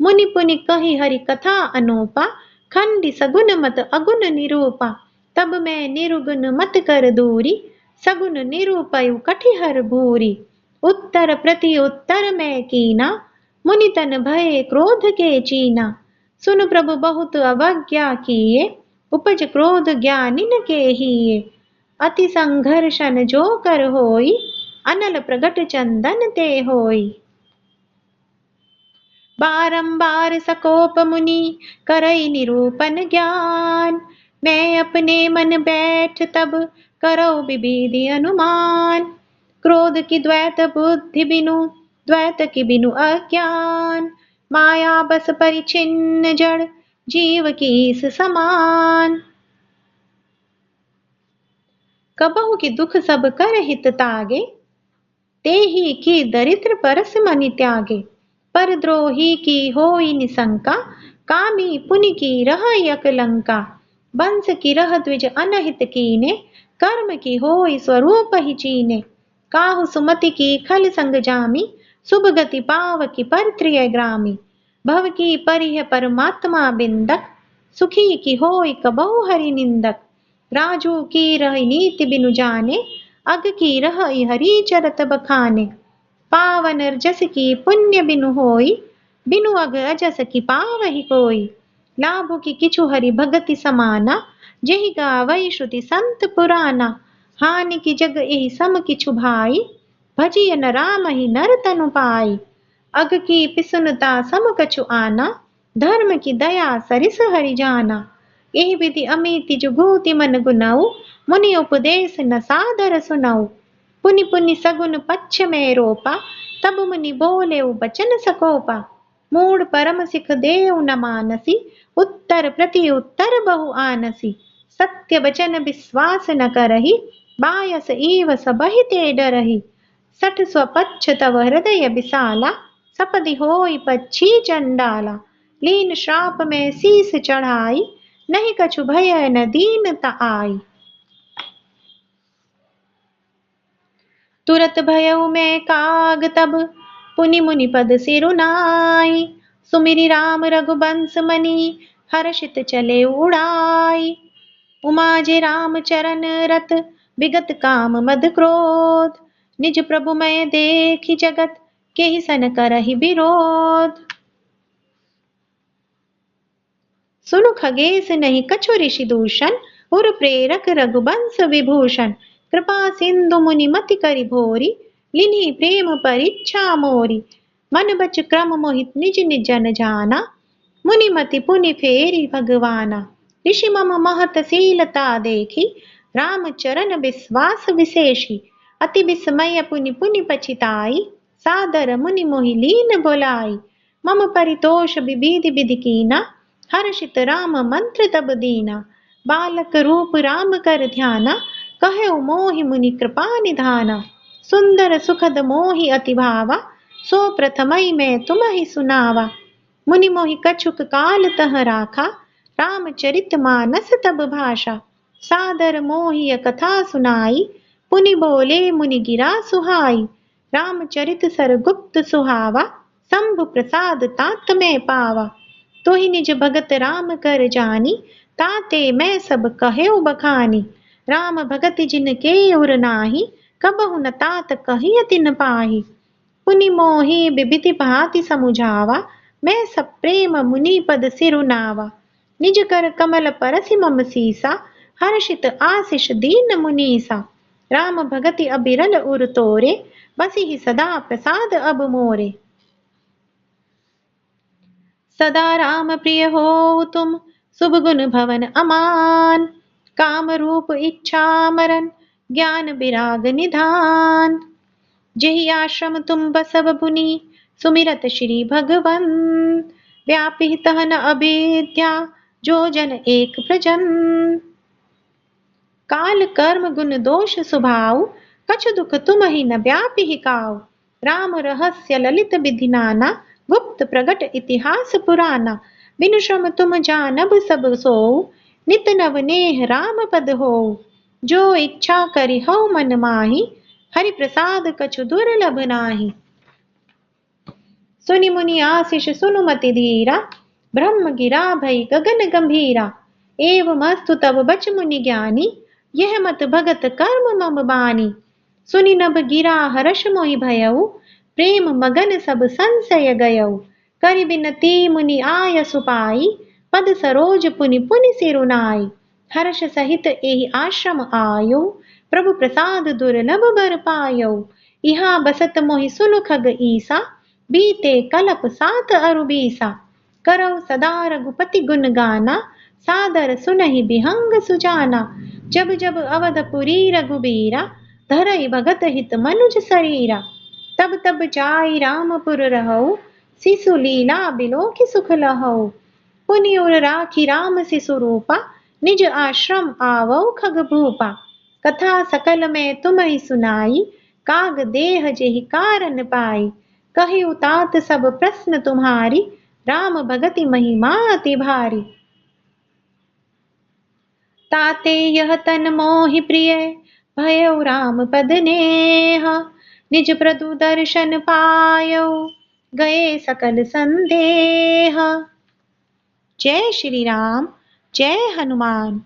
मुनि पुनि कही हरि कथा अनूपा, खंडी सगुन मत अगुण निरूपा। तब मैं निर्गुण मत कर दूरी, सगुन निरूपयु कठिहर भूरी। उत्तर प्रति उत्तर मैं कीना, मुनि तन भय क्रोध के चीना। सुन प्रभु बहुत अवज्ञा किए, उपज क्रोध ज्ञानिन के हिये। अति संघर्षण जो कर होई, अनल प्रगट चंदन ते होई। बारंबार सकोप मुनि करई निरूपन ज्ञान, मैं अपने मन बैठ तब करो विविधि अनुमान। क्रोध की द्वैत बुद्धि बिनु, द्वैत की बिनु अज्ञान। माया बस परिचिन्न जड़, जीव की इस समान। कबहु की दुख सब कर हित तागे, तेहि की दरिद्र परस मनि त्यागे। पर द्रोही की होई निशंका, कामी पुनि की रहई अकलंका। वंश की रह द्विज अनहित कीने, कर्म की होई स्वरूप ही चीने। काहु सुमति की खल संग जामी, शुभ गति पाव की पर त्रिय ग्रामी। भव की परिह परमात्मा बिंदक, सुखी की होई कबहु हरि निंदक। राजू की रह नीति बिनु जाने, अग की रह हरि चरत बखाने। पावन जस की पुण्य बिनु होई, बिनु अग अजस की पावहि कोई। लाभु की किछु हरि भगति समाना, जेहि गावई श्रुति संत पुराना। हानि की जग एहि सम किछु भाई, भजिय न राम ही नर तनु पाई। अग की पिसुनता सम कछु आना, धर्म की दया सरिस हरि जाना। एहि विधि अमिति जुगूति मन गुनाऊ, मुनि उपदेश न सादर सुनाऊ। पुनि पुनि सगुन पक्ष में रोपा, तब मुनि बोले बचन सकोपा। मूड परम सिख देव न मानसी, उत्तर प्रति उत्तर बहु आनसी। सत्य वचन विश्वास न करही, बायस ईव सबहि ते डरही। सठ स्वपक्ष तव हृदय विशाला, सपदि होई पक्षी चंडाला। लीन श्राप में शीस चढ़ाई, नहीं कछु भय न दीनता आई। तुरत भयउ में काग तब, पुनि मुनि पद सिरुनाई। सुमिरि राम रघुबंस मनि, हर्षित चले उड़ाई। उमाजे राम चरण रत, विगत काम मद क्रोध। निज प्रभु मैं देखि जगत, केहि सन करहि विरोध। सुनु खगेश नहीं कछु ऋषि दूषण, उर प्रेरक रघुबंश विभूषण। कृपा सिंधु मुनि मति करि भोरी, लिन्हि प्रेम परीक्षा मोरी। मन बच क्रम मोहित निज निज जन जाना, मुनि मति पुनि फेरी भगवाना। ऋषि मम महत शीलता देखी, राम चरण विश्वास विशेषी। अति विस्मय पुनि पुनि पछिताई, सादर मुनि मोहि लीन बोलाई। मम परितोष विविधि विधि कीना, हर्षित राम मंत्र तब दीना। बालक रूप राम कर ध्याना, कहु मोहि मुनि कृपा निधाना। सुंदर सुखद मोहि अति भावा, सो प्रथमई मैं तुम्हि सुनावा। मुनि मोहि कछुक काल तह राखा, रामचरित मानस तब भाषा। सादर मोहि कथा सुनाई, पुनि बोले मुनि गिरा सुहाई। रामचरित सरगुप्त सुहावा, शंभु प्रसाद तात में पावा। तो ही निज भगत राम कर जानी, ताते मैं सब कहेउ बखानी। राम भगत जिन के उर नाही, कबहु न तात कहिय तिन पाही। पुनि मोहि विभिति भांति समुझावा, मैं सब प्रेम मुनि पद सिरुनावा। निज कर कमल परसि मम सीसा, हर्षित आशीष दीन मुनीसा। राम भगति अबिरल उर तोरे, बसी ही सदा प्रसाद अब मोरे। सदा राम प्रिय हो तुम, शुभ गुण भवन अमान। काम रूप इच्छा मरन, ज्ञान विराग निधान। जेहि आश्रम तुम बसव पुनि, सुमिरत श्री भगवन। व्यापी तहन अविद्या, जो जन एक प्रजन। काल कर्म गुण दोष स्वभाव, कछु दुख तुम ही न व्यापी काऊ। राम रहस्य ललित विधि नाना, गुप्त प्रगट इतिहास पुराना। बिनु श्रम तुम जानब सब सोऊ, नित नव नेह राम पद होऊ। जो इच्छा करि हऊ मन माही, हरि प्रसाद कछु दुर्लभ नाही। सुनि मुनि आशीष सुनु मति धीरा, ब्रह्म गिरा भई गगन गंभीरा। एवमस्तु तब बच मुनि ज्ञानी, यह मत भगत कर्म मम बानी। सुनि नभ गिरा हर्ष मोहि भयउ, प्रेम मगन सब संशय गयउ। करि बिनती मुनि आय सुपाई, पद सरोज पुनि पुनि सिरुनाई। हर्ष सहित एहि आश्रम आयो, प्रभु प्रसाद दुर्लभ बर पायो। यहाँ बसत मोहि सुनु खग ईसा, बीते कलप 7 अरु 20। करौ सदा रघुपति गुण गाना, सादर सुनहि बिहंग सुजाना। जब जब अवधपुरी रघुबीरा, धरई भगत हित मनुज शरीरा। तब तब जाई रामपुर रहऊ, शिशु लीला बिलोकि सुख लहऊ। पुनि उर राखी राम शिशु रूपा, निज आश्रम आवऊ खग भूपा। कथा सकल में तुम्हि सुनाई, काग देह जेहि कारण पाई। कहि उतात सब प्रश्न तुम्हारी, राम भगति महिमा अति भारी। ताते यह तन मोहि प्रिय, भयउ राम पद नेहा। निज प्रभु दर्शन पायौ, गए सकल संदेह। जय श्री राम, जय हनुमान।